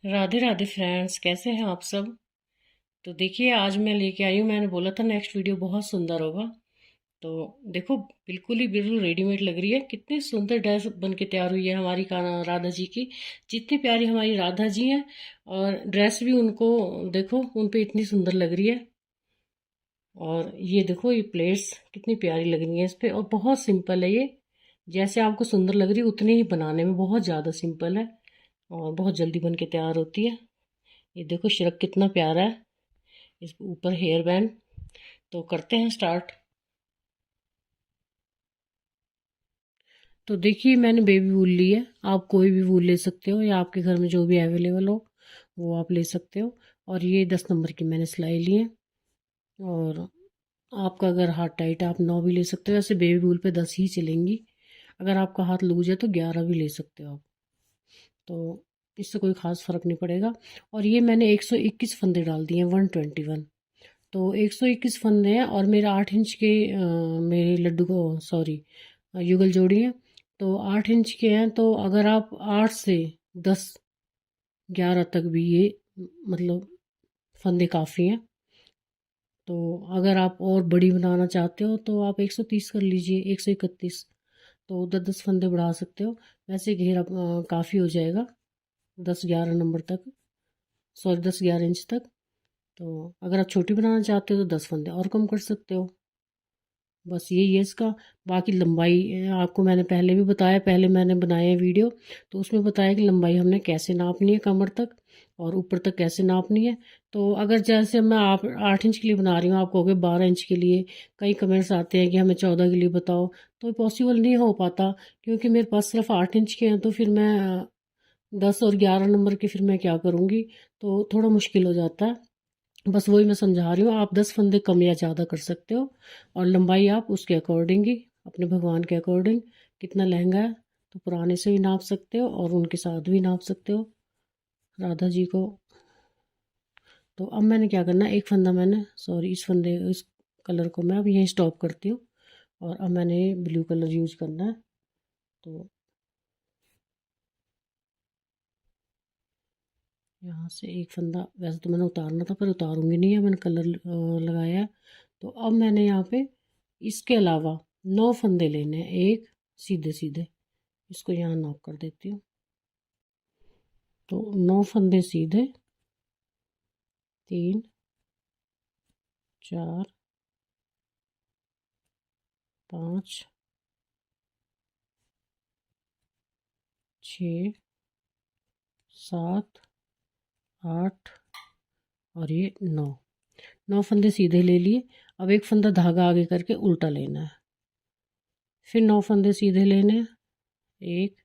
Radhe Radhe friends, कैसे हैं आप सब। तो देखिए, आज मैं लेके आई हूँ। मैंने बोला था नेक्स्ट वीडियो बहुत सुंदर होगा। तो देखो, बिल्कुल रेडीमेड लग रही है। कितनी सुंदर ड्रेस बन के तैयार हुई है हमारी राधा जी की। जितनी प्यारी हमारी राधा जी हैं, और ड्रेस भी उनको देखो, उन पे इतनी सुंदर लग रही है। और ये देखो, ये प्लेट्स कितनी प्यारी लग रही है इस पे, और बहुत सिंपल है ये। जैसे आपको सुंदर लग रही है उतनी ही बनाने में बहुत ज़्यादा सिंपल है, और बहुत जल्दी बन के तैयार होती है। ये देखो, श्रग कितना प्यारा है, इस ऊपर हेयर बैंड। तो करते हैं स्टार्ट। तो देखिए, मैंने बेबी वूल ली है। आप कोई भी वूल ले सकते हो, या आपके घर में जो भी अवेलेबल हो वो आप ले सकते हो। और ये 10 नंबर की मैंने सिलाई ली है। और आपका अगर हाथ टाइट है आप 9 भी ले सकते हो। वैसे बेबी वूल पे 10 ही चलेंगी। अगर आपका हाथ लूज है तो 11 भी ले सकते हो आप। तो इससे कोई ख़ास फ़र्क नहीं पड़ेगा। और ये मैंने 121 फंदे डाल दिए हैं, 121। तो 121 फंदे हैं, और मेरा 8 इंच के मेरे लड्डू को, सॉरी, युगल जोड़ी है। तो 8 इंच के हैं, तो अगर आप 8 से 10 11 तक भी ये, मतलब, फंदे काफ़ी हैं। तो अगर आप और बड़ी बनाना चाहते हो तो आप 130 कर लीजिए, 131। तो 10 10 फंदे बढ़ा सकते हो। वैसे घेरा काफ़ी हो जाएगा 10 11 नंबर तक, सॉरी 10 11 इंच तक। तो अगर आप छोटी बनाना चाहते हो तो 10 फंदे और कम कर सकते हो। बस यही है इसका। बाकी लंबाई आपको मैंने पहले भी बताया, पहले मैंने बनाया है वीडियो, तो उसमें बताया कि लंबाई हमने कैसे नापनी है कमर तक, और ऊपर तक कैसे नापनी है। तो अगर जैसे मैं आप 8 इंच के लिए बना रही हूँ, आप कहोगे 12 इंच के लिए। कई कमेंट्स आते हैं कि हमें 14 के लिए बताओ। तो पॉसिबल नहीं हो पाता, क्योंकि मेरे पास सिर्फ 8 इंच के हैं। तो फिर मैं 10 और 11 नंबर के फिर मैं क्या करूँगी। तो थोड़ा मुश्किल हो जाता है। बस वही मैं समझा रही हूँ, आप 10 फंदे कम या ज़्यादा कर सकते हो। और लंबाई आप उसके अकॉर्डिंग ही, अपने भगवान के अकॉर्डिंग, कितना लहंगा है तो पुराने से भी नाप सकते हो और उनके साथ भी नाप सकते हो राधा जी को। तो अब मैंने क्या करना है, एक फंदा मैंने, सॉरी, इस कलर को मैं अब यहीं स्टॉप करती हूँ। और अब मैंने ब्लू कलर यूज करना है। तो यहाँ से एक फंदा, वैसे तो मैंने उतारना था पर उतारूंगी नहीं है, मैंने कलर लगाया है। तो अब मैंने यहाँ पे इसके अलावा 9 फंदे लेने हैं, एक सीधे सीधे। इसको यहाँ नॉक कर देती हूँ। तो 9 फंदे सीधे, 3 4 5 6 7 8 और ये 9। 9 फंदे सीधे ले लिए। अब एक फंदा धागा आगे करके उल्टा लेना है। फिर 9 फंदे सीधे लेने हैं, 1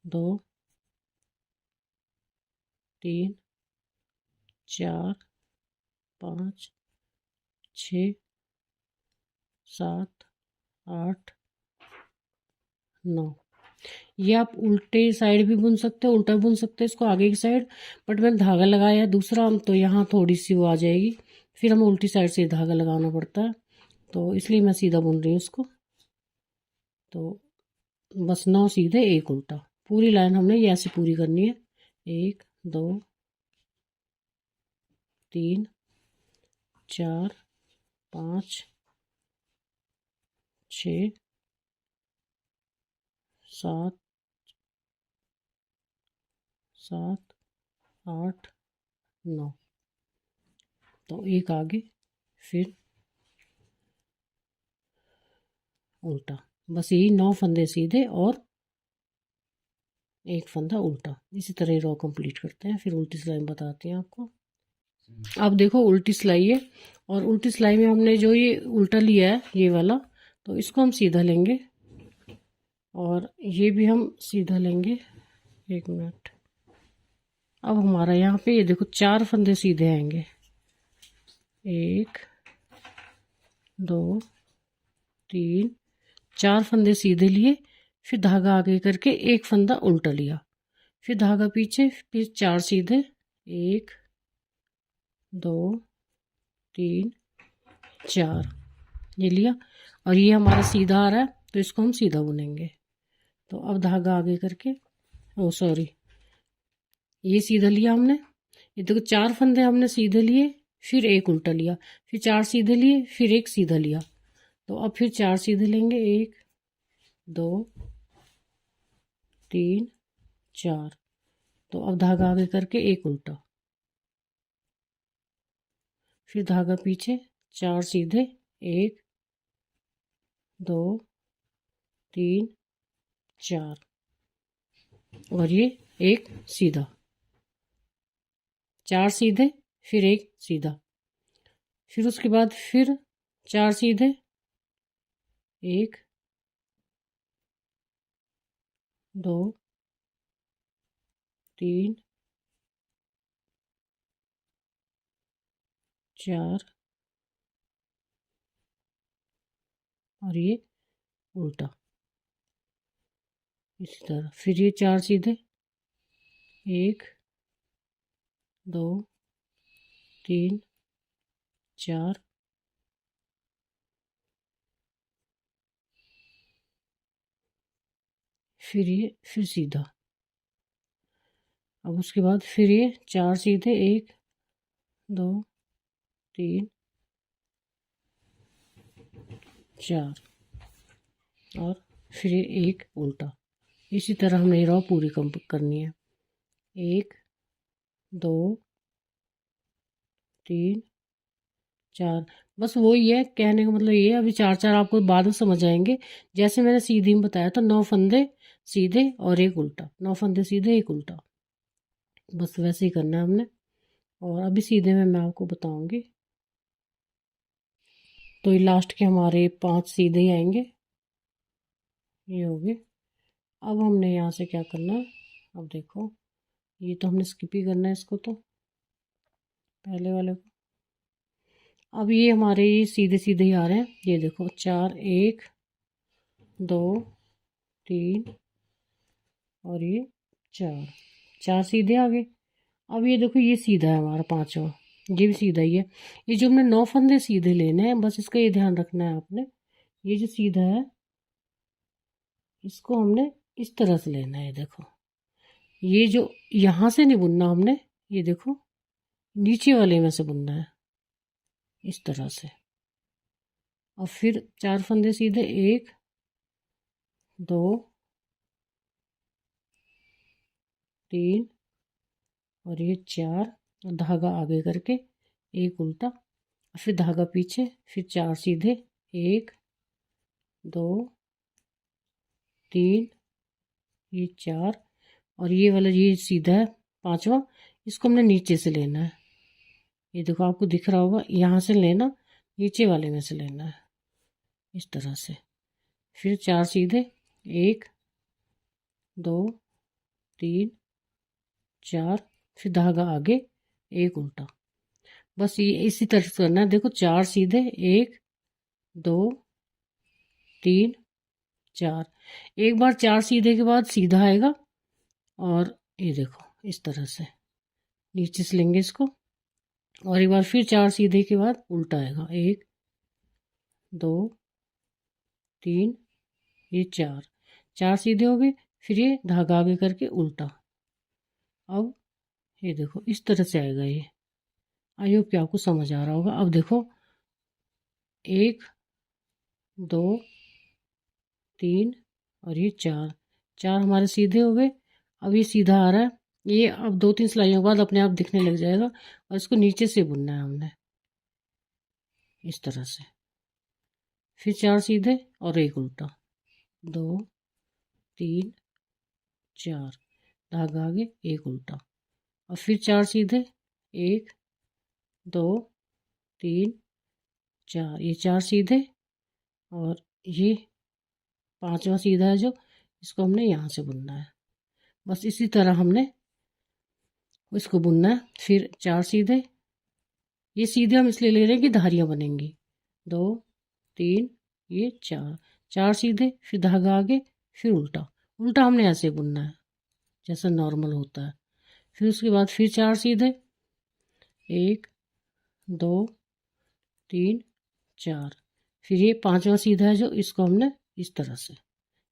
2 3 4 5 6 7 8 9। ये आप उल्टे साइड भी बुन सकते हो, उल्टा बुन सकते हो इसको आगे की साइड। बट मैंने धागा लगाया है दूसरा, तो यहाँ थोड़ी सी वो आ जाएगी। फिर हमें उल्टी साइड से धागा लगाना पड़ता है, तो इसलिए मैं सीधा बुन रही हूँ उसको। तो बस 9 सीधे 1 उल्टा, पूरी लाइन हमने ये ऐसे पूरी करनी है। 1 2 3 4 5 6 7 7 8 9। तो एक आगे, फिर उल्टा। बस यही 9 फंदे सीधे और एक फंदा उल्टा। इसी तरह रॉ कंप्लीट करते हैं, फिर उल्टी सिलाई बताते हैं आपको। अब देखो, उल्टी सिलाई है, और उल्टी सिलाई में हमने जो ये उल्टा लिया है ये वाला, तो इसको हम सीधा लेंगे, और ये भी हम सीधा लेंगे। 1 मिनट। अब हमारा यहाँ पे ये देखो 4 फंदे सीधे आएंगे, 1 2 3 4 फंदे सीधे लिए। फिर धागा आगे करके एक फंदा उल्टा लिया, फिर धागा पीछे, फिर 4 सीधे, 1 2 3 4, ये लिया। और ये हमारा सीधा आ रहा है, तो इसको हम सीधा बुनेंगे। तो अब धागा आगे करके, ओ सॉरी, ये सीधा लिया हमने, ये देखो 4 फंदे हमने सीधे लिए, फिर एक उल्टा लिया, फिर 4 सीधे लिए, फिर एक सीधा लिया। तो अब फिर 4 सीधे लेंगे, 1 2 3 4। तो अब धागा आगे करके एक उल्टा, फिर धागा पीछे, 4 सीधे, 1 2 3 4, और ये एक सीधा, 4 सीधे, फिर एक सीधा, फिर उसके बाद फिर 4 सीधे, 1 2 3 4, और ये उल्टा इसी तरह, फिर ये 4 सीधे, 1 2 3 4, फिर ये फिर सीधा। अब उसके बाद फिर ये 4 सीधे, 1 2 3 4, और फिर ये एक उल्टा। इसी तरह हमें ये रो पूरी कंप्लीट करनी है। 1 2 3 4, बस वही है, कहने का मतलब ये है। अभी 4 4 आपको बाद में समझ आएंगे। जैसे मैंने सीधी में बताया था, 9 फंदे सीधे और एक उल्टा, 9 फंदे सीधे एक उल्टा, बस वैसे ही करना है हमने। और अभी सीधे में मैं आपको बताऊंगी। तो ये लास्ट के हमारे 5 सीधे ही आएंगे, ये हो गए। अब हमने यहाँ से क्या करना है, अब देखो ये तो हमने स्किप ही करना है इसको, तो पहले वाले को। अब ये हमारे सीधे सीधे ही आ रहे हैं, ये देखो 4 1 2 3, और ये 4 4 सीधे आ गए। अब ये देखो ये सीधा है हमारा 5वां, ये भी सीधा ही है। ये जो हमने 9 फंदे सीधे लेने हैं, बस इसका ये ध्यान रखना है आपने। ये जो सीधा है इसको हमने इस तरह से लेना है, देखो ये जो यहाँ से नहीं बुनना हमने, ये देखो नीचे वाले में से बुनना है इस तरह से। और फिर 4 फंदे सीधे, 1 2 3, और ये 4, और धागा आगे करके एक उल्टा, फिर धागा पीछे, फिर 4 सीधे, 1 2 3, ये 4, और ये वाला ये सीधा है 5वां, इसको हमने नीचे से लेना है। ये देखो आपको दिख रहा होगा, यहाँ से लेना, नीचे वाले में से लेना है इस तरह से। फिर 4 सीधे, 1 2 3 4, फिर धागा आगे एक उल्टा, बस ये इसी तरह से करना है। देखो 4 सीधे, 1 2 3 4, एक बार 4 सीधे के बाद सीधा आएगा, और ये देखो इस तरह से नीचे से लेंगे इसको, और एक बार फिर 4 सीधे के बाद उल्टा आएगा, 1 2 3, ये 4 4 सीधे हो गए, फिर ये धागा आगे करके उल्टा। अब ये देखो इस तरह से आएगा ये। आई होप कि आपको समझ आ रहा होगा। अब देखो 1 2 3, और ये 4 4 हमारे सीधे हो गए। अब ये सीधा आ रहा है, ये अब 2 3 सिलाइयों के बाद अपने आप दिखने लग जाएगा, और इसको नीचे से बुनना है हमने इस तरह से। फिर 4 सीधे और एक उल्टा, 2 3 4, धागा आगे एक उल्टा, और फिर 4 सीधे, 1 2 3 4, ये 4 सीधे, और ये 5वां सीधा है जो, इसको हमने यहाँ से बुनना है। बस इसी तरह हमने इसको बुनना है। फिर 4 सीधे, ये सीधे हम इसलिए ले रहे हैं कि धारियाँ बनेंगी, 2 3, ये 4 4 सीधे, फिर धागा आगे, फिर उल्टा उल्टा हमने ऐसे बुनना है जैसा नॉर्मल होता है। फिर उसके बाद फिर 4 सीधे, 1 2 3 4, फिर ये 5वां सीधा है जो, इसको हमने इस तरह से,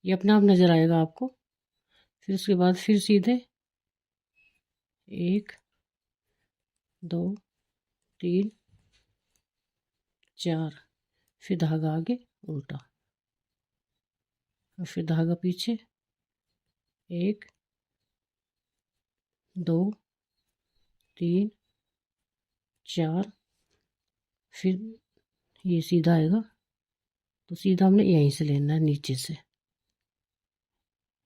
ये अपने आप नज़र आएगा आपको। फिर उसके बाद फिर सीधे, 1 2 3 4, फिर धागा आगे उल्टा और फिर धागा पीछे, 1 2 3 4, फिर ये सीधा आएगा तो सीधा हमने यहीं से लेना है, नीचे से,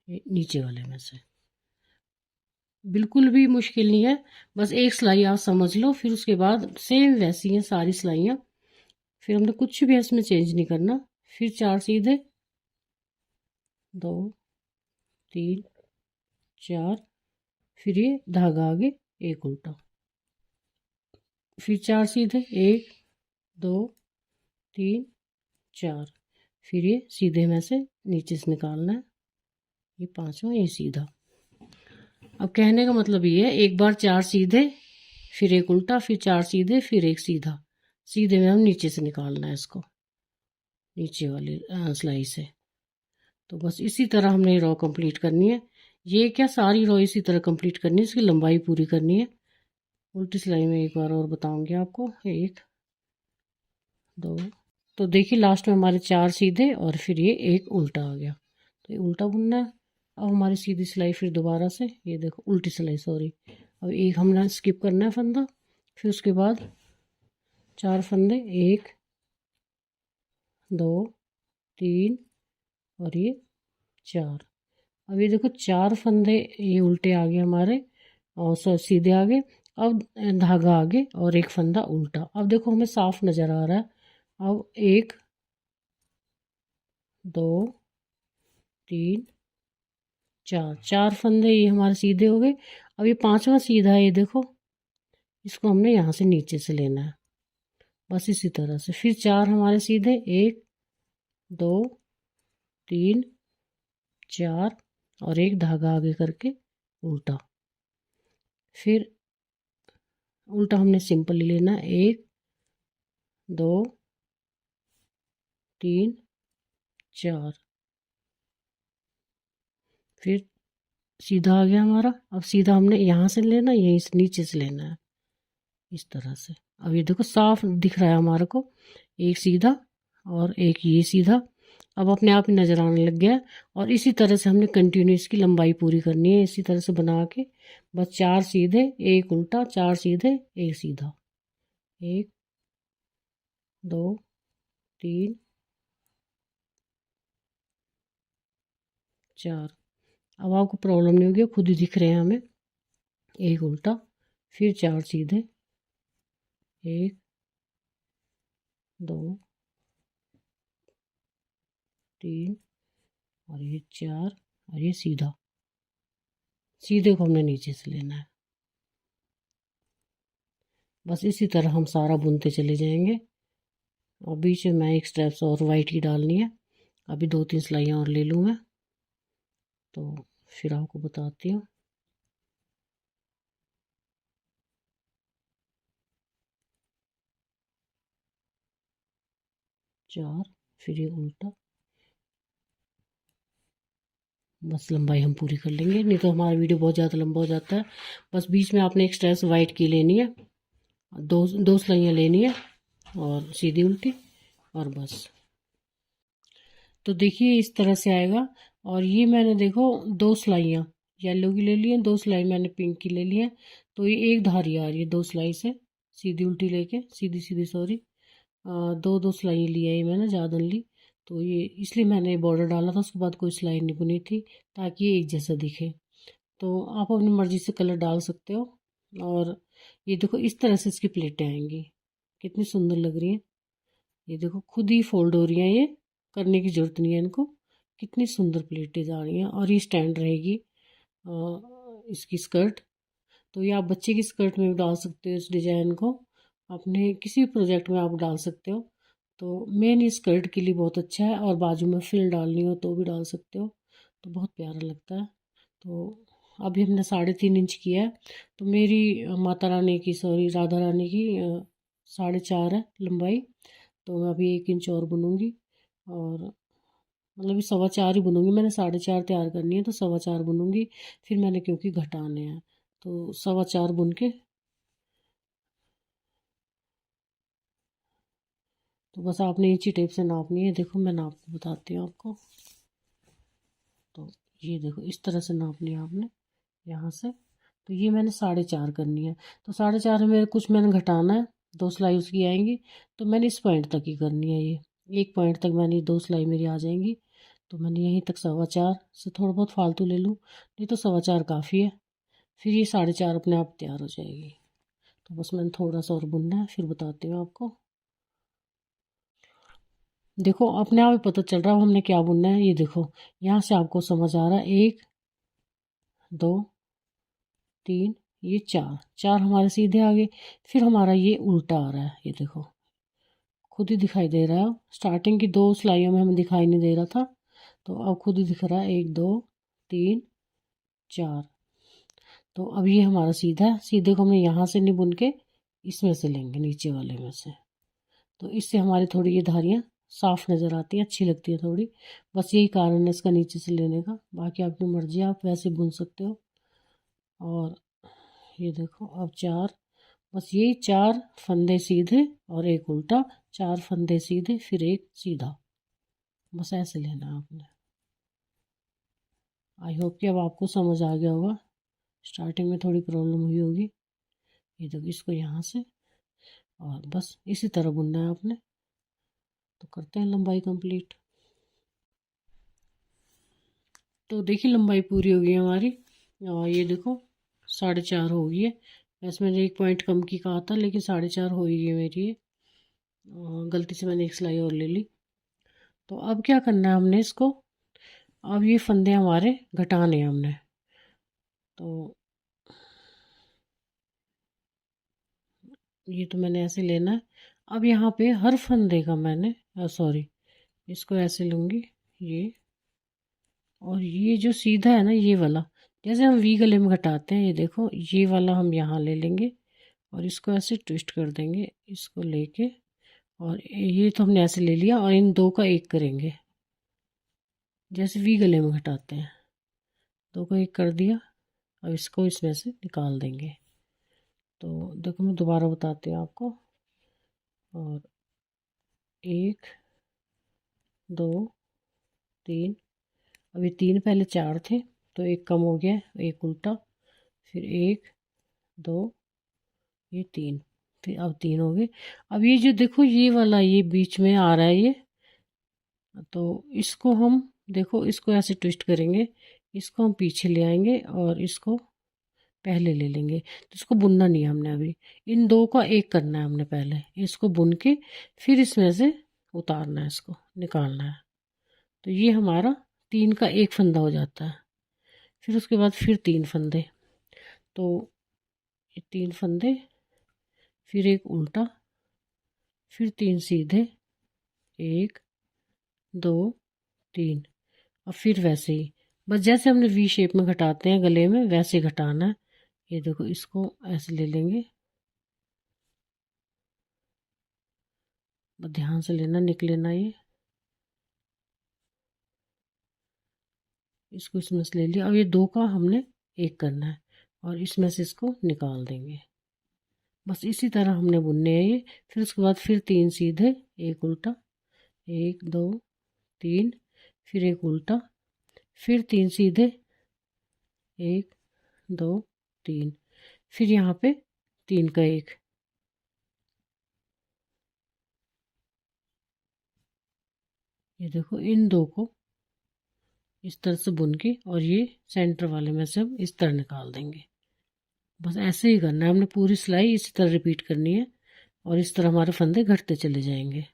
नीचे वाले में से। बिल्कुल भी मुश्किल नहीं है, बस एक सिलाई आप समझ लो, फिर उसके बाद सेम वैसी हैं सारी सिलाइयाँ, फिर हमने कुछ भी इसमें चेंज नहीं करना। फिर 4 सीधे, 2 3 4, फिर ये धागा आगे, एक उल्टा, फिर 4 सीधे, 1 2 3 4, फिर ये सीधे में से नीचे से निकालना है, ये पांचवा, ये सीधा। अब कहने का मतलब ये है, एक बार 4 सीधे, फिर एक उल्टा, फिर 4 सीधे, फिर एक सीधा, सीधे में हम नीचे से निकालना है इसको, नीचे वाली सिलाई से। तो बस इसी तरह हमने रो कंप्लीट करनी है। ये क्या, सारी रो इसी तरह कंप्लीट करनी है, इसकी लंबाई पूरी करनी है। उल्टी सिलाई में एक बार और बताऊंगी आपको, 1 2, तो देखिए लास्ट में हमारे 4 सीधे और फिर ये एक उल्टा आ गया, तो ये उल्टा बुनना है। अब हमारी सीधी सिलाई फिर दोबारा से, ये देखो उल्टी सिलाई, सॉरी, अब एक हमने स्किप करना है फंदा, फिर उसके बाद 4 फंदे, 1 2 3 और ये 4। अब ये देखो 4 फंदे ये उल्टे आ गए हमारे, और सीधे आगे। अब धागा आगे और एक फंदा उल्टा। अब देखो हमें साफ नज़र आ रहा है। अब 1 2 3 4, 4 फंदे ये हमारे सीधे हो गए। अब ये पांचवा सीधा है, ये देखो, इसको हमने यहाँ से नीचे से लेना है, बस इसी तरह से। फिर 4 हमारे सीधे, 1 2 3 4 और एक धागा आगे करके उल्टा। फिर उल्टा हमने सिंपल ही लेना, 1 2 3 4, फिर सीधा आ गया हमारा। अब सीधा हमने यहाँ से लेना, यहीं से नीचे से लेना है, इस तरह से। अब ये देखो साफ दिख रहा है हमारे को, एक सीधा और एक ये सीधा, अब अपने आप ही नज़र आने लग गया। और इसी तरह से हमने कंटिन्यू इसकी लंबाई पूरी करनी है, इसी तरह से बना के, बस 4 सीधे, एक उल्टा, 4 सीधे, एक सीधा, 1 2 3 4। अब आपको प्रॉब्लम नहीं होगी, खुद ही दिख रहे हैं हमें, एक उल्टा, फिर 4 सीधे, 1 2 3 और ये 4 और ये सीधा, सीधे को हमने नीचे से लेना है। बस इसी तरह हम सारा बुनते चले जाएंगे। और बीच में मैं एक स्टेप्स और वाइट की डालनी है, अभी 2-3 सिलाइयाँ और ले लूँ मैं, तो फिर आपको बताती हूँ। चार, फिर ये उल्टा, बस लंबाई हम पूरी कर लेंगे, नहीं तो हमारा वीडियो बहुत ज़्यादा लंबा हो जाता है। बस बीच में आपने एक स्ट्रेस वाइट की लेनी है, दो सिलाइयाँ लेनी है और सीधी उल्टी, और बस। तो देखिए इस तरह से आएगा। और ये मैंने देखो 2 सिलाइयाँ येलो की ले ली हैं, 2 सिलाई मैंने पिंक की ले ली है, तो ये एक धारी आ रही है 2 सिलाई से, सीधी उल्टी लेके, सीधी सीधी सॉरी, 2 सिलाई ली है ये मैंने, ज़्यादा नहीं ली। तो ये इसलिए मैंने बॉर्डर डाला था, उसके बाद कोई सिलाई नहीं बुनी थी, ताकि ये एक जैसा दिखे। तो आप अपनी मर्ज़ी से कलर डाल सकते हो। और ये देखो इस तरह से इसकी प्लेटें आएंगी, कितनी सुंदर लग रही है। ये देखो खुद ही फोल्ड हो रही हैं, ये करने की ज़रूरत नहीं है इनको, कितनी सुंदर प्लेटें जा रही हैं। और ये स्टैंड रहेगी इसकी स्कर्ट, तो ये आप बच्चे की स्कर्ट में भी डाल सकते हो, इस डिज़ाइन को अपने किसी भी प्रोजेक्ट में आप डाल सकते हो। तो मेन ये स्कर्ट के लिए बहुत अच्छा है, और बाजू में फ्रिल डालनी हो तो भी डाल सकते हो, तो बहुत प्यारा लगता है। तो अभी हमने 3.5 इंच किया है, तो मेरी माता रानी की, सॉरी राधा रानी की 4.5 है लंबाई, तो मैं अभी 1 इंच और बुनूंगी, और मतलब ये 4.25 ही बुनूंगी, मैंने 4.5 तैयार करनी है, तो 4.25 बुनूंगी, फिर मैंने क्योंकि घटाने हैं, तो 4.25 बुन के, तो बस आपने इंची टेप से नापनी है। देखो मैं नाप के बताती हूँ आपको। तो ये देखो इस तरह से नापनी है आपने यहाँ से। तो ये मैंने 4.5 करनी है। तो 4.5 में मेरे कुछ मैंने घटाना है, 2 सिलाई उसकी आएंगी। तो मैंने इस पॉइंट तक ही करनी है, ये एक पॉइंट तक मैंने 2 सिलाई मेरी आ जाएंगी। तो मैंने यहीं तक 4.25 से थोड़ा बहुत फालतू ले लूँ, नहीं तो 4.25 काफ़ी है। फिर ये 4.5 अपने आप तैयार हो जाएगी। तो बस मैंने थोड़ा सा और बुनना है, फिर बताती हूँ आपको। देखो अपने आप ही पता चल रहा है हमने क्या बुनना है। ये देखो यहाँ से आपको समझ आ रहा है, 1 2 3, ये 4 4 हमारे सीधे आ गए। फिर हमारा ये उल्टा आ रहा है, ये देखो खुद ही दिखाई दे रहा है। स्टार्टिंग की 2 सिलाइयों में हमें दिखाई नहीं दे रहा था, तो अब खुद ही दिख रहा है। 1 2 3 4। तो अब ये हमारा सीधा है। सीधे को हमने यहाँ से नहीं बुन के इसमें से लेंगे, नीचे वाले में से। तो इससे हमारी थोड़ी ये धारियाँ साफ नज़र आती हैं, अच्छी लगती है थोड़ी। बस यही कारण है इसका नीचे से लेने का। बाकी अपनी मर्जी, आप वैसे बुन सकते हो। और ये देखो अब 4, बस यही 4 फंदे सीधे और एक उल्टा, 4 फंदे सीधे फिर एक सीधा, बस ऐसे लेना है आपने। आई होप कि अब आपको समझ आ गया होगा। स्टार्टिंग में थोड़ी प्रॉब्लम हुई होगी। ये देखो इसको यहाँ से, और बस इसी तरह बुनना है आपने। तो करते हैं लंबाई कंप्लीट। तो देखिए लंबाई पूरी हो गई हमारी। और ये देखो 4.5 हो गई है। वैसे मैंने एक पॉइंट कम की कहा था, लेकिन 4.5 हो ही गई मेरी ये। गलती से मैंने एक सिलाई और ले ली। तो अब क्या करना है हमने इसको, अब ये फंदे हमारे घटाने हैं हमने। तो ये तो मैंने ऐसे लेना है। अब यहाँ पे हर फंदे का मैंने सॉरी, इसको ऐसे लूँगी ये। और ये जो सीधा है ना ये वाला, जैसे हम वी गले में घटाते हैं, ये देखो ये वाला हम यहाँ ले लेंगे और इसको ऐसे ट्विस्ट कर देंगे, इसको लेके। और ये तो हमने ऐसे ले लिया और इन दो का एक करेंगे, जैसे वी गले में घटाते हैं। दो का एक कर दिया। अब इसको इसमें से निकाल देंगे। तो देखो मैं दोबारा बताती हूँ आपको। और 1 2 3, अभी 3 पहले 4 थे, तो एक कम हो गया, एक उल्टा, फिर 1 2, ये 3, फिर अब 3 हो गए। अब ये जो देखो ये वाला ये बीच में आ रहा है ये, तो इसको हम देखो इसको ऐसे ट्विस्ट करेंगे, इसको हम पीछे ले आएंगे और इसको पहले ले लेंगे। तो इसको बुनना नहीं है हमने अभी, इन दो का एक करना है हमने पहले। इसको बुन के फिर इसमें से उतारना है, इसको निकालना है। तो ये हमारा 3 का एक फंदा हो जाता है। फिर उसके बाद फिर 3 फंदे, तो ये 3 फंदे, फिर एक उल्टा, फिर 3 सीधे, 1 2 3। और फिर वैसे ही, बस जैसे हमने वी शेप में घटाते हैं गले में, वैसे घटाना है। ये देखो इसको ऐसे ले लेंगे, बस ध्यान से लेना, निकले ना ये। इसको इसमें से ले लिया। अब ये दो का हमने एक करना है और इसमें से इसको निकाल देंगे। बस इसी तरह हमने बुनने हैं ये। फिर उसके बाद फिर 3 सीधे, एक उल्टा, 1 2 3, फिर एक उल्टा, फिर 3 सीधे, 1 2 3, फिर यहाँ पे 3 का एक। ये देखो इन दो को इस तरह से बुन के, और ये सेंटर वाले में से हम इस तरह निकाल देंगे। बस ऐसे ही करना है हमने, पूरी सिलाई इसी तरह रिपीट करनी है और इस तरह हमारे फंदे घटते चले जाएंगे।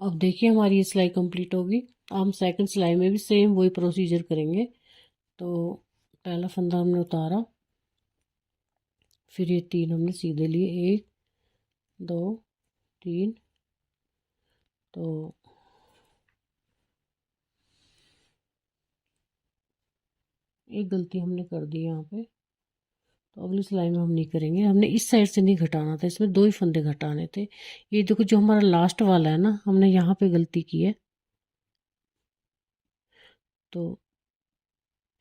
अब देखिए हमारी ये सिलाई कंप्लीट होगी। हम सेकंड सिलाई में भी सेम वही प्रोसीजर करेंगे। तो पहला फंदा हमने उतारा, फिर ये 3 हमने सीधे लिए, 1 2 3। तो एक गलती हमने कर दी यहाँ पे, तो अगली सिलाई में हम नहीं करेंगे। हमने इस साइड से नहीं घटाना था, इसमें 2 ही फंदे घटाने थे। ये देखो जो हमारा लास्ट वाला है ना, हमने यहाँ पे गलती की है। तो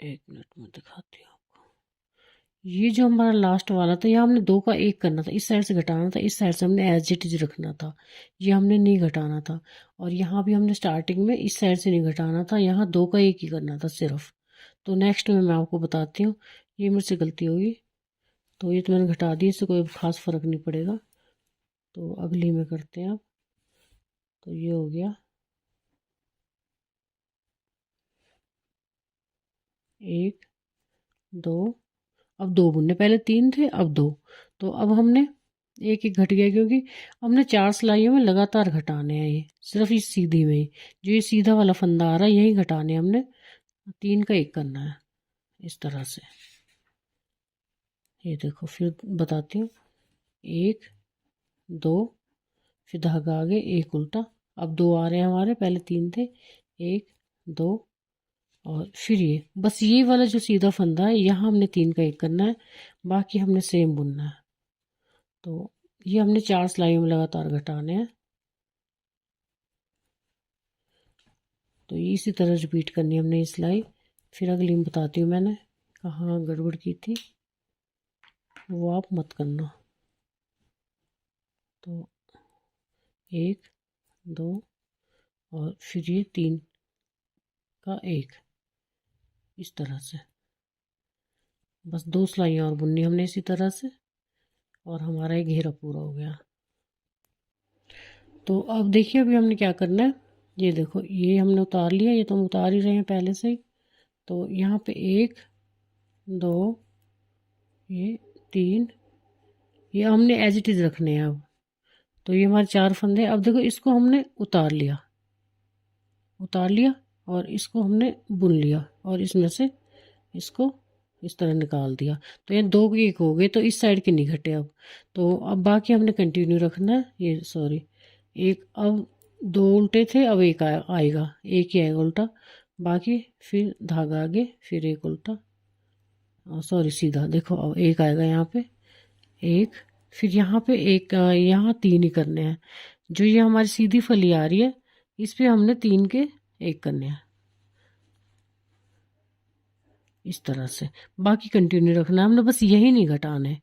एक मिनट में दिखाती हूँ आपको। ये जो हमारा लास्ट वाला था, यहाँ हमने 2 का 1 करना था, इस साइड से घटाना था, इस साइड से हमने एज इट इज रखना था, ये हमने नहीं घटाना था। और यहाँ भी हमने स्टार्टिंग में इस साइड से नहीं घटाना था, यहाँ 2 का 1 ही करना था सिर्फ। तो नेक्स्ट में मैं आपको बताती हूँ। ये मेरे से गलती होगी, तो ये तो मैंने घटा दी, इससे कोई खास फर्क नहीं पड़ेगा। तो अगली में करते हैं अब। तो ये हो गया 1 2, अब 2 बुनने, पहले 3 थे अब 2। तो अब हमने एक एक घट गया, क्योंकि हमने 4 सिलाइयों में लगातार घटाने हैं, ये सिर्फ इस सीधी में ही, जो ये सीधा वाला फंदा आ रहा है यही घटाने हैं हमने। 3 का 1 करना है इस तरह से। ये देखो फिर बताती हूँ। 1 2, फिर धागा आगे, 1 उल्टा, अब 2 आ रहे हैं हमारे, पहले 3 थे। 1 2, और फिर ये बस ये वाला जो सीधा फंदा है यहाँ हमने 3 का 1 करना है, बाकी हमने सेम बुनना है। तो ये हमने 4 सिलाइयों में लगातार घटाने हैं। तो ये इसी तरह रिपीट करनी है हमने ये सिलाई। फिर अगली में बताती हूँ मैंने कहाँ गड़बड़ की थी, वो आप मत करना। तो 1 2, और फिर ये 3 का 1, इस तरह से। बस 2 सिलाइयाँ और बुननी हमने इसी तरह से, और हमारा ये घेरा पूरा हो गया। तो अब देखिए अभी हमने क्या करना है। ये देखो ये हमने उतार लिया, ये तो हम उतार ही रहे हैं पहले से ही। तो यहाँ पे 1 2, ये 3, ये हमने एज इट इज़ रखने हैं अब। तो ये हमारे 4 फंदे। अब देखो इसको हमने उतार लिया, उतार लिया, और इसको हमने बुन लिया, और इसमें से इसको इस तरह निकाल दिया। तो ये 2 के 1 हो गए, तो इस साइड के नहीं घटे अब। तो अब बाकी हमने कंटिन्यू रखना है। ये सॉरी, एक अब 2 उल्टे थे, अब एक आएगा, एक ही आएगा उल्टा। बाकी फिर धागा आगे, फिर एक उल्टा, सॉरी सीधा। देखो अब एक आएगा यहाँ पे, एक, फिर यहाँ पे एक, यहाँ 3 ही करने हैं। जो ये हमारी सीधी फली आ रही है इस पे हमने 3 के 1 करने हैं, इस तरह से। बाकी कंटिन्यू रखना है हमने, बस यही नहीं घटाने,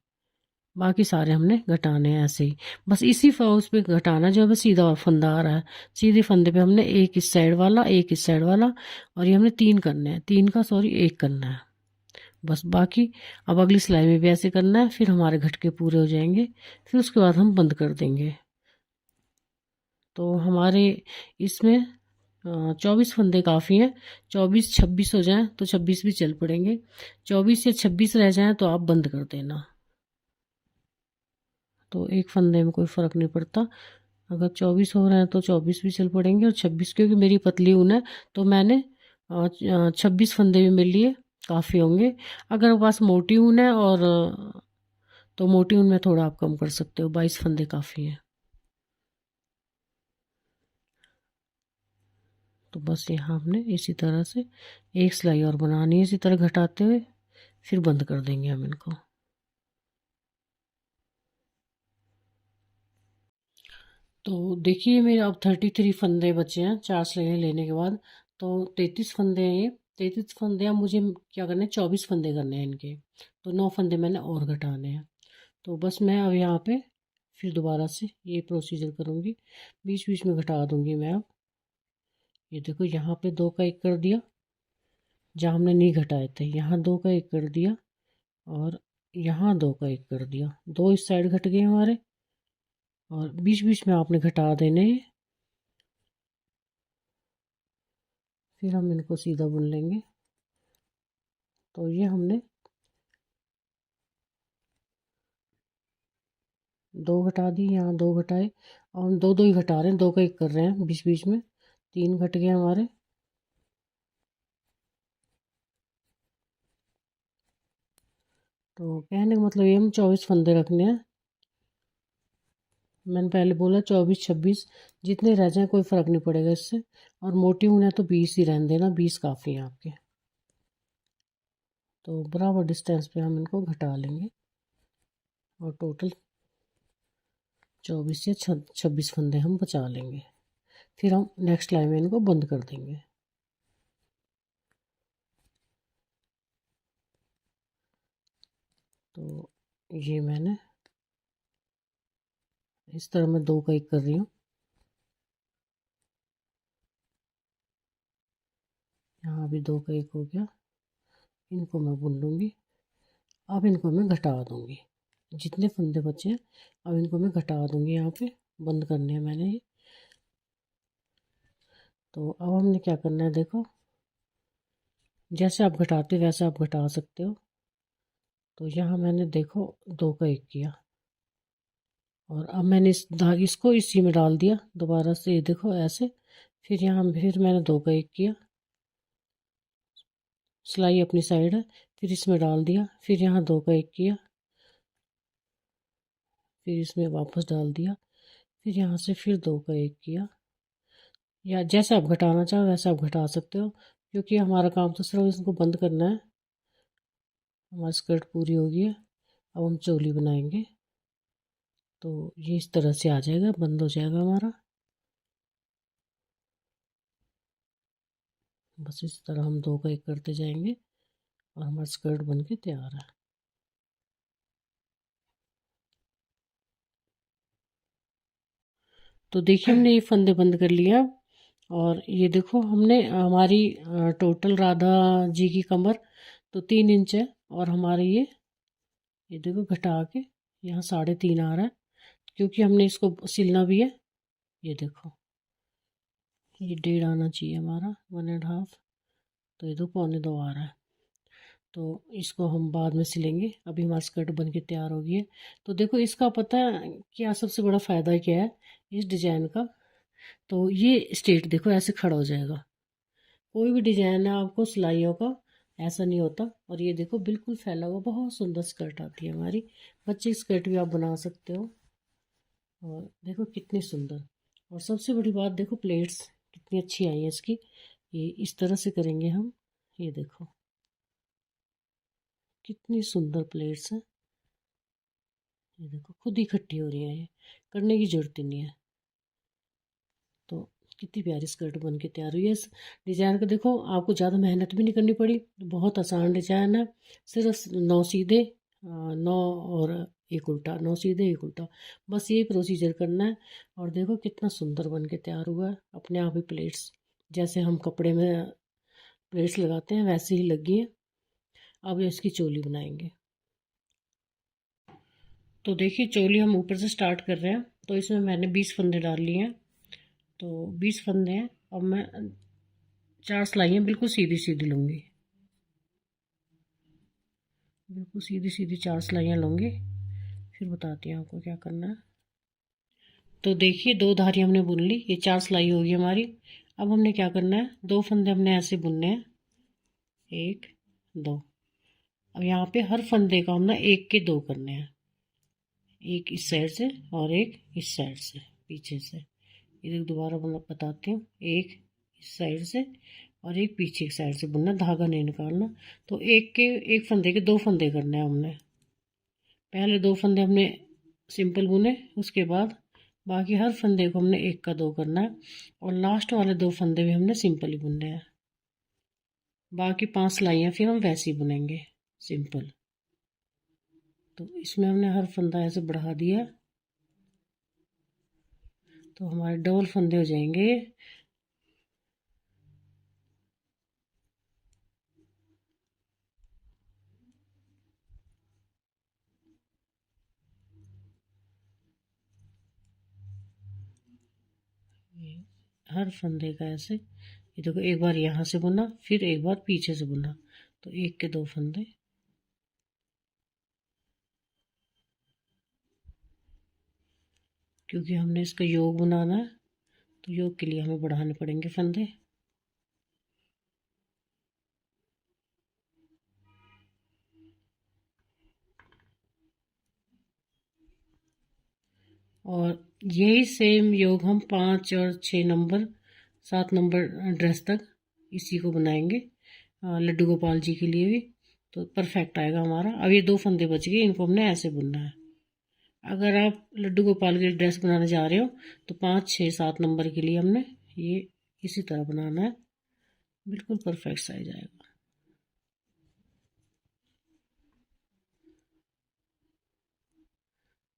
बाकी सारे हमने घटाने हैं ऐसे ही। बस इसी उस पे घटाना जो है सीधा फंदा आ रहा है, सीधे फंदे पे हमने एक इस साइड वाला, एक इस साइड वाला, और ये हमने 3 करने हैं, 3 का सॉरी 1 करना है बस। बाकी अब अगली सिलाई में भी ऐसे करना है, फिर हमारे घटके पूरे हो जाएंगे, फिर उसके बाद हम बंद कर देंगे। तो हमारे इसमें 24 फंदे काफ़ी हैं। 24 26 हो जाएं तो 26 भी चल पड़ेंगे, 24 या 26 रह जाएं तो आप बंद कर देना। तो एक फंदे में कोई फ़र्क नहीं पड़ता, अगर 24 हो रहे हैं तो 24 भी चल पड़ेंगे, और 26, क्योंकि मेरी पतली ऊन है तो मैंने 26 फंदे भी मेरे लिए काफ़ी होंगे। अगर आपके पास मोटी ऊन है और तो मोटी ऊन में थोड़ा आप कम कर सकते हो, 22 फंदे काफ़ी हैं। तो बस यहाँ हमने इसी तरह से एक सिलाई और बनानी है, इसी तरह घटाते हुए, फिर बंद कर देंगे हम इनको। तो देखिए मेरे अब 33 फंदे बचे हैं 4 सिलाइयाँ लेने के बाद। तो 33 फंदे हैं ये, 33 फंदे। अब मुझे क्या करने हैं, 24 फंदे करने हैं इनके। तो 9 फंदे मैंने और घटाने हैं। तो बस मैं अब यहाँ पे फिर दोबारा से ये प्रोसीजर करूँगी, बीच बीच में घटा दूँगी मैं अब। ये देखो यहाँ पे 2 का 1 कर दिया, जहाँ हमने नहीं घटाए थे यहाँ 2 का 1 कर दिया, और यहाँ 2 का 1 कर दिया, 2 इस साइड घट गए हमारे, और बीच बीच में आपने घटा देने। फिर हम इनको सीधा बुन लेंगे। तो ये हमने 2 घटा दी, यहाँ 2 घटाए, और हम 2 2 ही घटा रहे हैं, 2 का 1 कर रहे हैं बीच बीच में। 3 घट गए हमारे। तो कहने का मतलब ये हम 24 फंदे रखने हैं। मैंने पहले बोला 24 26 जितने रह जाएं कोई फ़र्क नहीं पड़ेगा इससे, और मोटी ऊन है तो 20 ही रहने देना, 20 काफ़ी है आपके। तो बराबर डिस्टेंस पे हम इनको घटा लेंगे, और टोटल 24 या 26 फंदे हम बचा लेंगे। फिर हम नेक्स्ट लाइन में इनको बंद कर देंगे। तो ये मैंने इस तरह मैं 2 का 1 कर रही हूँ। यहाँ भी 2 का 1 हो गया। इनको मैं बुन लूँगी। अब इनको मैं घटा दूँगी। जितने फंदे बचे हैं अब इनको मैं घटा दूँगी। यहाँ पे बंद करने हैं मैंने ये। तो अब हमने क्या करना है, देखो जैसे आप घटाते वैसे आप घटा सकते हो। तो यहाँ मैंने देखो 2 का 1 किया और अब मैंने इस धागे इसको इसी में डाल दिया दोबारा से, ये देखो ऐसे। फिर यहाँ फिर मैंने 2 का 1 किया, सिलाई अपनी साइड है, फिर इसमें डाल दिया, फिर यहाँ 2 का 1 किया, फिर इसमें वापस डाल दिया, फिर यहाँ से फिर 2 का 1 किया। या जैसे आप घटाना चाहो वैसे आप घटा सकते हो, क्योंकि हमारा काम तो सिर्फ इसको बंद करना है। हमारी स्कर्ट पूरी होगी है। अब हम चोली बनाएंगे। तो ये इस तरह से आ जाएगा, बंद हो जाएगा हमारा। बस इस तरह हम 2 का 1 करते जाएंगे और हमारा स्कर्ट बन के तैयार है। तो देखिए हमने ये फंदे बंद कर लिया। और ये देखो हमने हमारी टोटल राधा जी की कमर तो 3 इंच है, और हमारे ये देखो घटा के यहाँ 3.5 आ रहा है, क्योंकि हमने इसको सिलना भी है। ये देखो ये 1.5 आना चाहिए हमारा, 1.5। तो ये 2 पौने 2 आ रहा है। तो इसको हम बाद में सिलेंगे, अभी हमारी स्कर्ट बन के तैयार हो गई है। तो देखो इसका पता है क्या सबसे बड़ा फ़ायदा क्या है इस डिज़ाइन का। तो ये स्ट्रेट देखो ऐसे खड़ा हो जाएगा। कोई भी डिजाइन है आपको सिलाइयों का ऐसा नहीं होता। और ये देखो बिल्कुल फैला हुआ, बहुत सुंदर स्कर्ट आती है हमारी। बच्चे की स्कर्ट भी आप बना सकते हो। और देखो कितनी सुंदर। और सबसे बड़ी बात देखो प्लेट्स कितनी अच्छी आई है इसकी। ये इस तरह से करेंगे हम। ये देखो कितनी सुंदर प्लेट्स हैं। ये देखो खुद ही इकट्ठी हो रही है, ये करने की जरूरत ही नहीं है। तो कितनी प्यारी स्कर्ट बन के तैयार हुई है। इस डिज़ाइन का देखो आपको ज़्यादा मेहनत भी नहीं करनी पड़ी, बहुत आसान डिज़ाइन है। सिर्फ 9 सीधे 9 और 1 उल्टा, 9 सीधे 1 उल्टा, बस यही प्रोसीजर करना है। और देखो कितना सुंदर बन के तैयार हुआ है। अपने आप ही प्लेट्स जैसे हम कपड़े में प्लेट्स लगाते हैं वैसे ही लगी है। अब इसकी चोली बनाएंगे। तो देखिए चोली हम ऊपर से स्टार्ट कर रहे हैं। तो इसमें मैंने 20 फंदे डाल लिए हैं। तो 20 फंदे हैं। अब मैं 4 सिलाइयाँ बिल्कुल सीधी सीधी लूँगी, बिल्कुल सीधी सीधी 4 सिलाइयाँ लूँगी। फिर बताती हूँ आपको क्या करना है। तो देखिए 2 धारी हमने बुन ली, ये 4 सिलाई होगी हमारी। अब हमने क्या करना है, 2 फंदे हमने ऐसे बुनने हैं, 1 2। अब यहाँ पे हर फंदे का हम ना 1 के 2 करने हैं, एक इस साइड से और एक इस साइड से पीछे से। ये दोबारा बताती हूँ, एक इस साइड से और एक पीछे की साइड से बुनना, धागा नहीं निकालना। तो एक फंदे के 2 फंदे करने हैं हमने। पहले 2 फंदे हमने सिंपल बुने, उसके बाद बाकी हर फंदे को हमने 1 का 2 करना है। और लास्ट वाले 2 फंदे भी हमने सिंपल ही बुनने हैं। बाकी 5 सिलाइयाँ फिर हम वैसे ही बुनेंगे सिंपल। तो इसमें हमने हर फंदा ऐसे बढ़ा दिया, तो हमारे डबल फंदे हो जाएंगे। हर फंदे का ऐसे, ये देखो एक बार यहाँ से बुना फिर एक बार पीछे से बुना, तो 1 के 2 फंदे। क्योंकि हमने इसका योग बनाना है तो योग के लिए हमें बढ़ाने पड़ेंगे फंदे। और यही सेम योग हम 5 और 6 नंबर 7 नंबर ड्रेस तक इसी को बनाएंगे लड्डू गोपाल जी के लिए भी। तो परफेक्ट आएगा हमारा। अब ये 2 फंदे बच गए, इनको हमने ऐसे बुनना है। अगर आप लड्डू गोपाल की ड्रेस बनाने जा रहे हो तो 5 6 7 नंबर के लिए हमने ये इसी तरह बनाना है, बिल्कुल परफेक्ट साइज आएगा।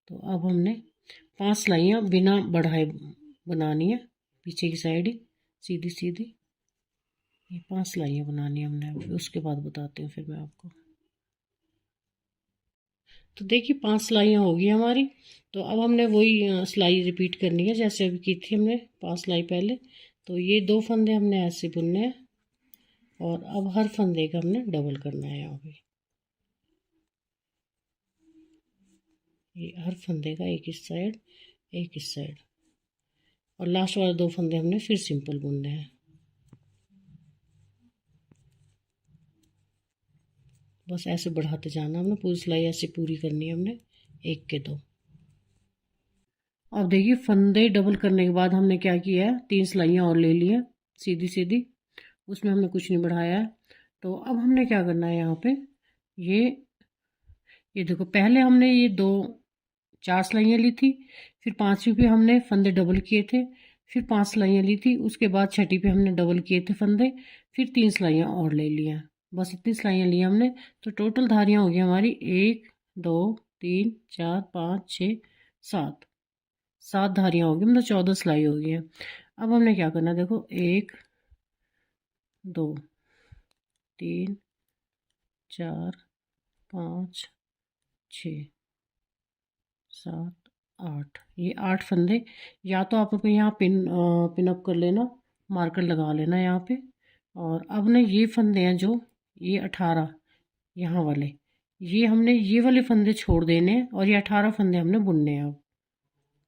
तो अब हमने 5 सिलाइयाँ बिना बढ़ाए बनानी है, पीछे की साइड ही सीधी सीधी। ये 5 सिलाइयाँ बनानी है हमने, फिर उसके बाद बताती हूँ फिर मैं आपको। तो देखिए 5 सिलाइयाँ हो गई हमारी। तो अब हमने वही सिलाई रिपीट करनी है जैसे अभी की थी हमने 5 सिलाई पहले। तो ये 2 फंदे हमने ऐसे बुनने हैं और अब हर फंदे का हमने डबल करना है यहाँ पे। ये हर फंदे का एक इस साइड एक इस साइड, और लास्ट वाले 2 फंदे हमने फिर सिंपल बुनने हैं। बस ऐसे बढ़ाते जाना हमने, पूरी सिलाई ऐसे पूरी करनी है हमने, एक के 2। अब देखिए फंदे डबल करने के बाद हमने क्या किया है, 3 सिलाइयाँ और ले ली हैं सीधी सीधी, उसमें हमने कुछ नहीं बढ़ाया है। तो अब हमने क्या करना है यहाँ पे, ये देखो पहले हमने ये 4 सिलाइयाँ ली थी, फिर 5वीं पे हमने फंदे डबल किए थे, फिर 5 सिलाइयाँ ली थी, उसके बाद 6ठी पे हमने डबल किए थे फंदे, फिर 3 सिलाइयाँ और ले लिया। बस इतनी सिलाइयाँ ली हमने। तो टोटल धारियाँ हो गई हमारी 1 2 3 4 5 6 7, 7 धारियाँ होगी, मतलब 14 सिलाई हो गई है। अब हमने क्या करना है, देखो 1 2 3 4 5 6 7 8, ये 8 फंदे। या तो आप अपने यहाँ पिन अप कर लेना, मार्कर लगा लेना यहाँ पे। और अब ना ये फंदे हैं जो ये 18 यहाँ वाले, ये हमने ये वाले फंदे छोड़ देने हैं और ये 18 फंदे हमने बुनने हैं अब।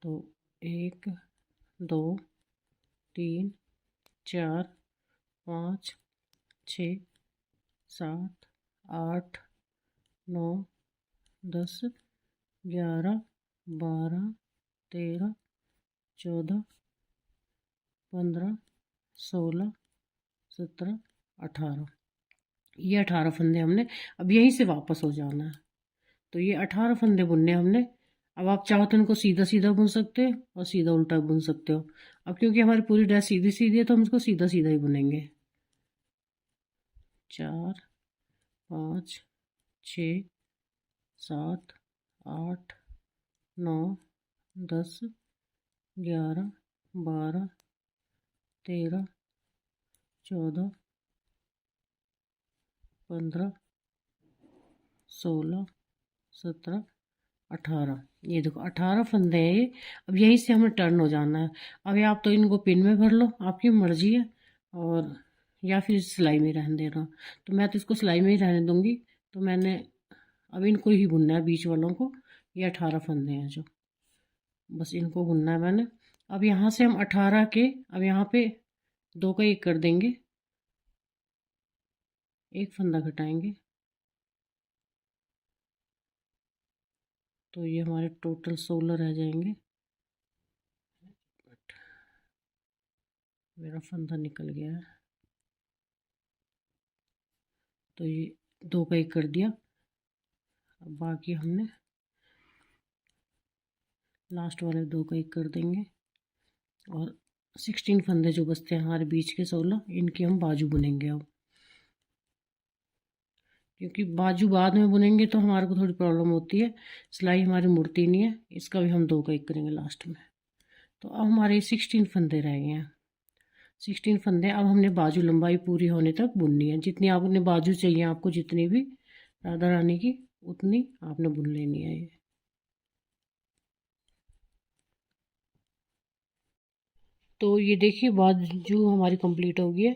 तो 1 2 3 4 5 6 7 8 9 10 11 12 13 14 15 16 17 18, ये 18 फंदे हमने अब यहीं से वापस हो जाना है। तो ये 18 फंदे बुनने हमने। अब आप चाहो तो इनको सीधा सीधा बुन सकते हो और सीधा उल्टा बुन सकते हो। अब क्योंकि हमारी पूरी ड्रेस सीधी सीधी है तो हम इसको सीधा सीधा ही बुनेंगे। 4 5 6 7 8 9 10 11 12 13 14 15 16 17 18, ये देखो 18 फंदे हैं ये। अब यहीं से हमें टर्न हो जाना है। अब या आप तो इनको पिन में भर लो, आपकी मर्जी है, और या फिर सिलाई में रहने देना। तो मैं तो इसको सिलाई में ही रहने दूंगी। तो मैंने अब इनको ही बुनना है, बीच वालों को। ये 18 फंदे हैं जो, बस इनको बुनना है मैंने। अब यहाँ से हम 18 के, अब यहाँ पे 2 का 1 कर देंगे, एक फंदा घटाएंगे, तो ये हमारे टोटल 16 रह जाएंगे। मेरा फंदा निकल गया है, तो ये 2 का 1 कर दिया। अब बाकी हमने लास्ट वाले 2 का 1 कर देंगे, और 16 फंदे जो बचते हैं हमारे बीच के 16, इनकी हम बाजू बुनेंगे अब। क्योंकि बाजू बाद में बुनेंगे तो हमारे को थोड़ी प्रॉब्लम होती है, सिलाई हमारी मुड़ती नहीं है। इसका भी हम 2 का 1 करेंगे लास्ट में। तो अब हमारे 16 फंदे रह गए हैं। 16 फंदे अब हमने बाजू लंबाई पूरी होने तक बुननी है। जितनी आपने बाजू चाहिए आपको, जितनी भी राधा रानी की, उतनी आपने बुन लेनी है ये। तो ये देखिए बाजू हमारी कंप्लीट हो गई है।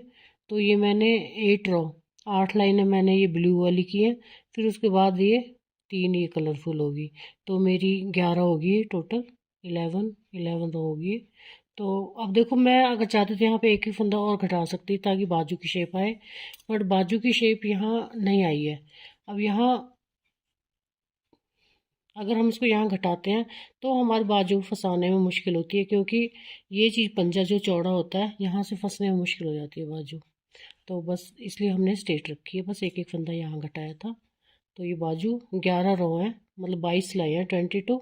तो ये मैंने 8 रो, 8 लाइनें मैंने ये ब्लू वाली की है। फिर उसके बाद ये 3 ये कलरफुल होगी, तो मेरी 11 होगी टोटल। 11 रो होगी। तो अब देखो मैं अगर चाहती तो यहाँ पे एक ही फंदा और घटा सकती ताकि बाजू की शेप आए, बट बाजू की शेप यहाँ नहीं आई है। अब यहाँ अगर हम इसको यहाँ घटाते हैं तो हमारे बाजू फंसाने में मुश्किल होती है, क्योंकि ये चीज़ पंजा जो चौड़ा होता है यहाँ से फंसने में मुश्किल हो जाती है बाजू। तो बस इसलिए हमने स्ट्रेट रखी है, बस एक एक फंदा यहाँ घटाया था। तो ये बाजू 11 रो है, मतलब 22 सिलाई है, 22,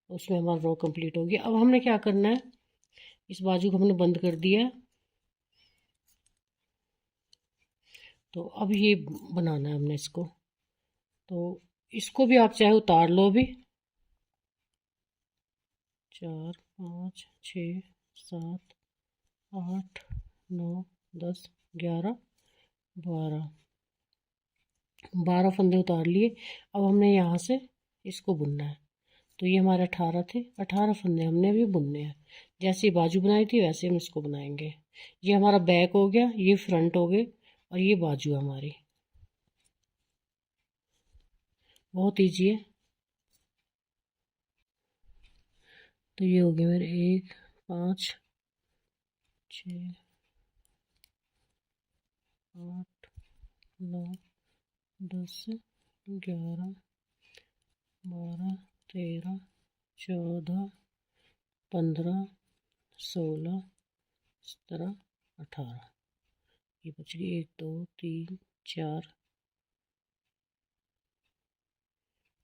उसमें हमारा रो कंप्लीट हो गया। अब हमने क्या करना है, इस बाजू को हमने बंद कर दिया है। तो अब ये बनाना है हमने इसको। तो इसको भी आप चाहे उतार लो अभी, 4 5 6 7 8 9 10 11 12 12 फंदे उतार लिए। अब हमने यहाँ से इसको बुनना है। तो ये हमारे 18 थे, 18 फंदे हमने अभी बुनने हैं। जैसी बाजू बनाई थी वैसे हम इसको बनाएंगे। ये हमारा बैक हो गया, ये फ्रंट हो गए और ये बाजू है हमारी। बहुत ईजी है। तो ये हो गए मेरे 1 5 6 8 9 10 11 12 13 14 15 16 17 18। ये बच गई 1 2 3 4।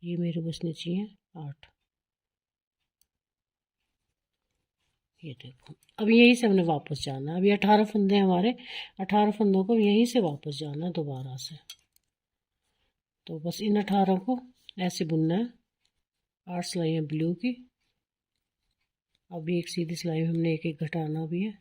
ये मेरे बचने चाहिए 8। ये देखो, अब यहीं से हमने वापस जाना है। अभी 18 फंदे हैं हमारे, 18 फंदों को यहीं से वापस जाना है दोबारा से। तो बस इन 18 को ऐसे बुनना है। 8 सिलाइयाँ ब्लू की। अभी एक सीधी सिलाई में हमने एक एक घटाना भी है।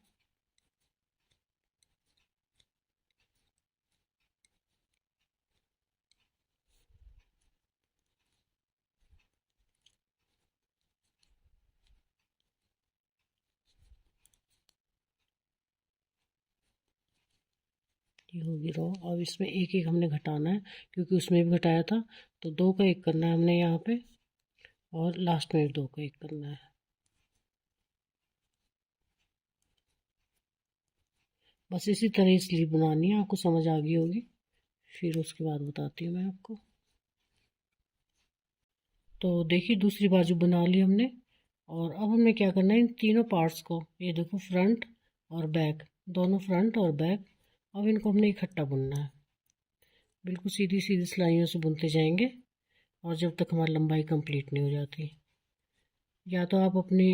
ये होगी रो। अब इसमें एक एक हमने घटाना है, क्योंकि उसमें भी घटाया था। तो 2 का 1 करना है हमने यहाँ पे, और लास्ट में 2 का 1 करना है। बस इसी तरह स्लीव बनानी है। आपको समझ आ गई होगी, फिर उसके बाद बताती हूँ मैं आपको। तो देखिए, दूसरी बाजू बना ली हमने। और अब हमें क्या करना है, इन तीनों पार्ट्स को, ये देखो फ्रंट और बैक, दोनों फ्रंट और बैक, अब इनको हमने इकट्ठा बुनना है। बिल्कुल सीधी सीधी सिलाइयों से बुनते जाएंगे, और जब तक हमारी लंबाई कंप्लीट नहीं हो जाती। या तो आप अपनी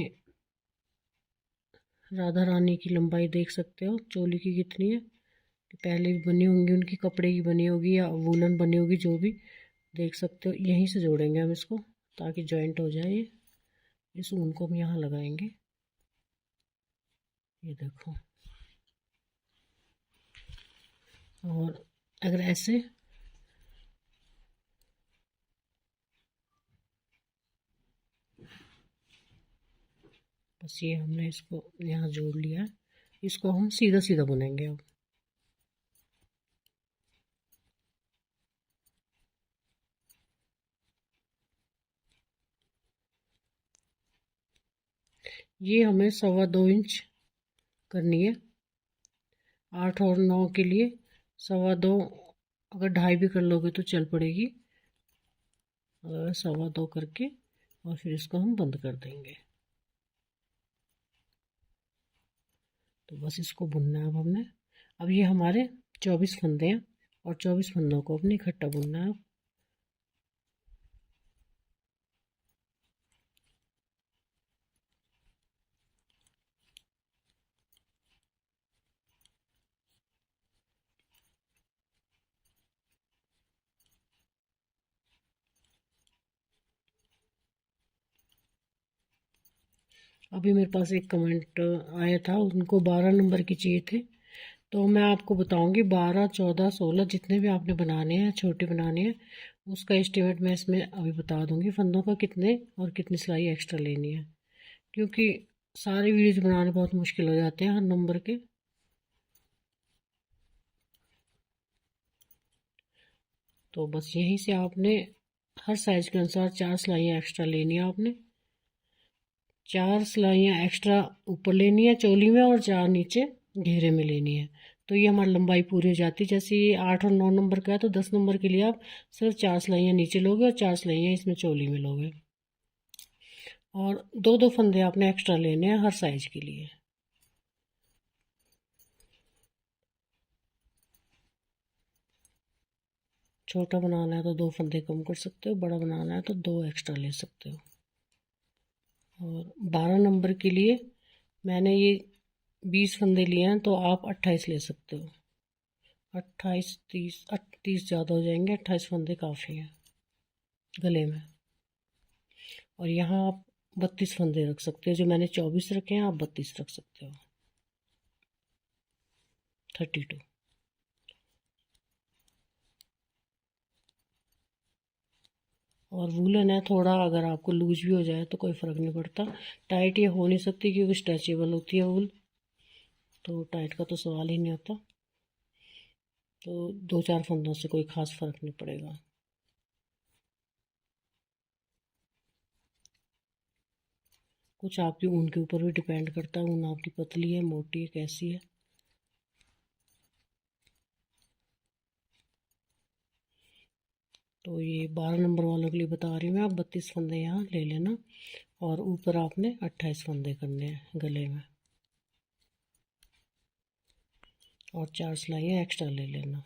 राधा रानी की लंबाई देख सकते हो, चोली की कितनी है, कि पहले भी बनी होंगी, उनकी कपड़े की बनी होगी या वूलन बनी होगी, जो भी देख सकते हो। यहीं से जोड़ेंगे हम इसको, ताकि जॉइंट हो जाए। इस ऊन को हम यहाँ लगाएंगे। ये देखो, और अगर ऐसे बस ये हमने इसको यहाँ जोड़ लिया है। इसको हम सीधा सीधा बुनेंगे अब। ये हमें 2.25 इंच करनी है। 8 और 9 के लिए 2.25, अगर 2.5 भी कर लोगे तो चल पड़ेगी। 2.25 करके, और फिर इसको हम बंद कर देंगे। तो बस इसको बुनना है अब हमने। अब ये हमारे 24 फंदे हैं, और 24 फंदों को अपने इकट्ठा बुनना है। अभी मेरे पास एक कमेंट आया था, उनको 12 नंबर की चाहिए थे। तो मैं आपको बताऊंगी 12 14 16 जितने भी आपने बनाने हैं, छोटे बनाने हैं, उसका एस्टिमेट मैं इसमें अभी बता दूंगी। फंदों का कितने और कितनी सिलाई एक्स्ट्रा लेनी है, क्योंकि सारे वीडियोज बनाने बहुत मुश्किल हो जाते हैं हर नंबर के। तो बस यहीं से आपने हर साइज के अनुसार 4 सिलाइयाँ एक्स्ट्रा लेनी है आपने। 4 सिलाइयाँ एक्स्ट्रा ऊपर लेनी है चोली में, और 4 नीचे घेरे में लेनी है। तो ये हमारी लंबाई पूरी हो जाती है। जैसे ये 8 और 9 नंबर का है, तो 10 नंबर के लिए आप सिर्फ 4 सिलाइयाँ नीचे लोगे और 4 सिलाइयाँ इसमें चोली में लोगे। और 2-2 फंदे आपने एक्स्ट्रा लेने हैं हर साइज के लिए। छोटा बनाना है तो 2 फंदे कम कर सकते हो, बड़ा बनाना है तो 2 एक्स्ट्रा ले सकते हो। और 12 नंबर के लिए मैंने ये 20 फंदे लिए हैं, तो आप 28 ले सकते हो। 28 30 30 ज़्यादा हो जाएंगे, 28 फंदे काफ़ी हैं गले में। और यहाँ आप 32 फंदे रख सकते हो। जो मैंने 24 रखे हैं, आप 32 रख सकते हो। 32। और वूलन है थोड़ा, अगर आपको लूज भी हो जाए तो कोई फ़र्क नहीं पड़ता। टाइट ये हो नहीं सकती क्योंकि स्ट्रेचेबल होती है वूल, तो टाइट का तो सवाल ही नहीं होता। तो 2-4 फंदों से कोई ख़ास फ़र्क नहीं पड़ेगा। कुछ आपकी ऊन के ऊपर भी डिपेंड करता है, ऊन आपकी पतली है, मोटी है, कैसी है। तो ये 12 नंबर वालों के लिए बता रही हूँ मैं, आप 32 फंदे यहाँ ले लेना। और ऊपर आपने 28 फंदे करने हैं गले में, और 4 सिलाइयाँ एक्स्ट्रा ले लेना।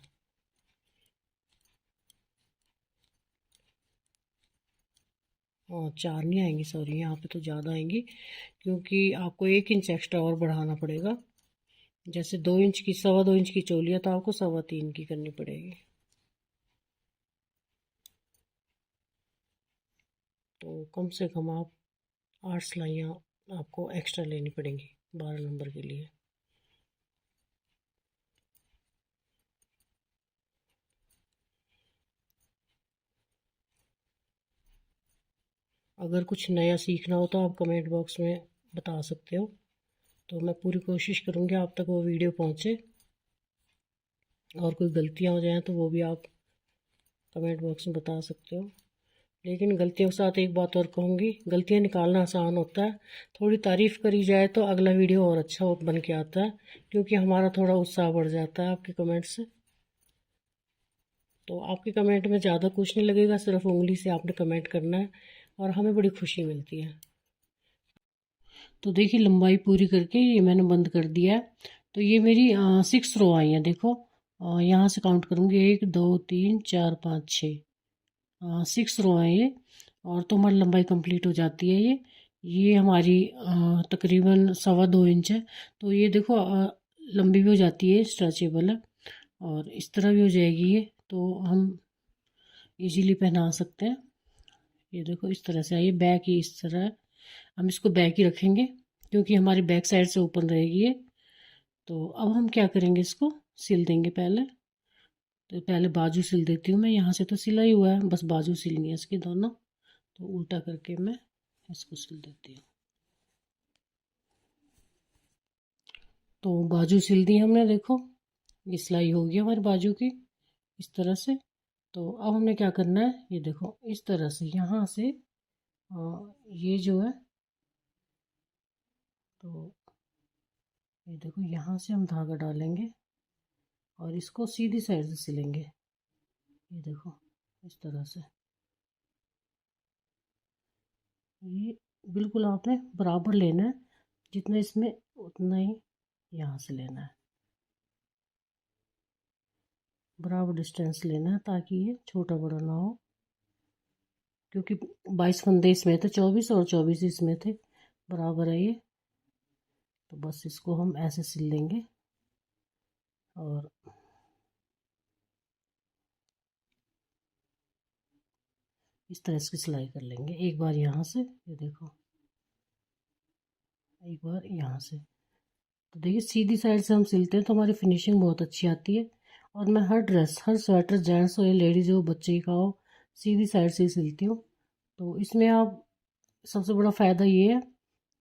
और 4 नहीं आएंगी, सॉरी, यहाँ पे तो ज़्यादा आएंगी क्योंकि आपको 1 इंच एक्स्ट्रा और बढ़ाना पड़ेगा। जैसे 2 इंच की, 2.25 इंच की चोली है तो आपको 3.25 की करनी पड़ेगी। तो कम से कम आप 8 सिलाइयाँ आपको एक्स्ट्रा लेनी पड़ेंगी 12 नंबर के लिए। अगर कुछ नया सीखना हो तो आप कमेंट बॉक्स में बता सकते हो, तो मैं पूरी कोशिश करूँगी आप तक वो वीडियो पहुँचे। और कोई गलतियाँ हो जाएँ तो वो भी आप कमेंट बॉक्स में बता सकते हो। लेकिन गलतियों के साथ एक बात और कहूँगी, गलतियाँ निकालना आसान होता है, थोड़ी तारीफ़ करी जाए तो अगला वीडियो और अच्छा बन के आता है, क्योंकि हमारा थोड़ा उत्साह बढ़ जाता है आपके कमेंट से। तो आपके कमेंट में ज़्यादा कुछ नहीं लगेगा, सिर्फ उंगली से आपने कमेंट करना है और हमें बड़ी खुशी मिलती है। तो देखिए लंबाई पूरी करके ये मैंने बंद कर दिया है। तो ये मेरी 6 रो आई हैं, देखो यहाँ से काउंट करूँगी, 1 2 3 4 5 6, 6 रो है ये। और तो हमारी लंबाई कंप्लीट हो जाती है ये हमारी तकरीबन 2.25 इंच है। तो ये देखो लंबी भी हो जाती है, स्ट्रेचेबल है, और इस तरह भी हो जाएगी ये, तो हम इजीली पहना सकते हैं। ये देखो इस तरह से आइए, बैक ही इस तरह है। हम इसको बैक ही रखेंगे क्योंकि हमारी बैक साइड से ओपन रहेगी ये। तो अब हम क्या करेंगे, इसको सिल देंगे पहले। तो पहले बाजू सिल देती हूँ मैं, यहाँ से तो सिला ही हुआ है, बस बाजू सिलनी है इसकी दोनों। तो उल्टा करके मैं इसको सिल देती हूँ। तो बाजू सिल दी हमने, देखो ये सिलाई हो गई हमारी बाजू की इस तरह से। तो अब हमने क्या करना है, ये देखो इस तरह से यहाँ से ये जो है, तो ये देखो यहाँ से हम धागा डालेंगे और इसको सीधी साइड से सिलेंगे। ये देखो इस तरह से, ये बिल्कुल आपने बराबर लेना है, जितना इसमें उतना ही यहाँ से लेना है, बराबर डिस्टेंस लेना है ताकि ये छोटा बड़ा ना हो। क्योंकि 22 फंदे इसमें थे, 24 और 24 इसमें थे, बराबर है ये। तो बस इसको हम ऐसे सिल लेंगे और इस तरह इसकी सिलाई कर लेंगे। एक बार यहाँ से, ये देखो एक बार यहाँ से। तो देखिए सीधी साइड से हम सिलते हैं तो हमारी फिनिशिंग बहुत अच्छी आती है। और मैं हर ड्रेस, हर स्वेटर, जेंट्स हो या लेडीज हो, बच्चे का हो, सीधी साइड से ही सिलती हूँ। तो इसमें आप सबसे बड़ा फ़ायदा ये है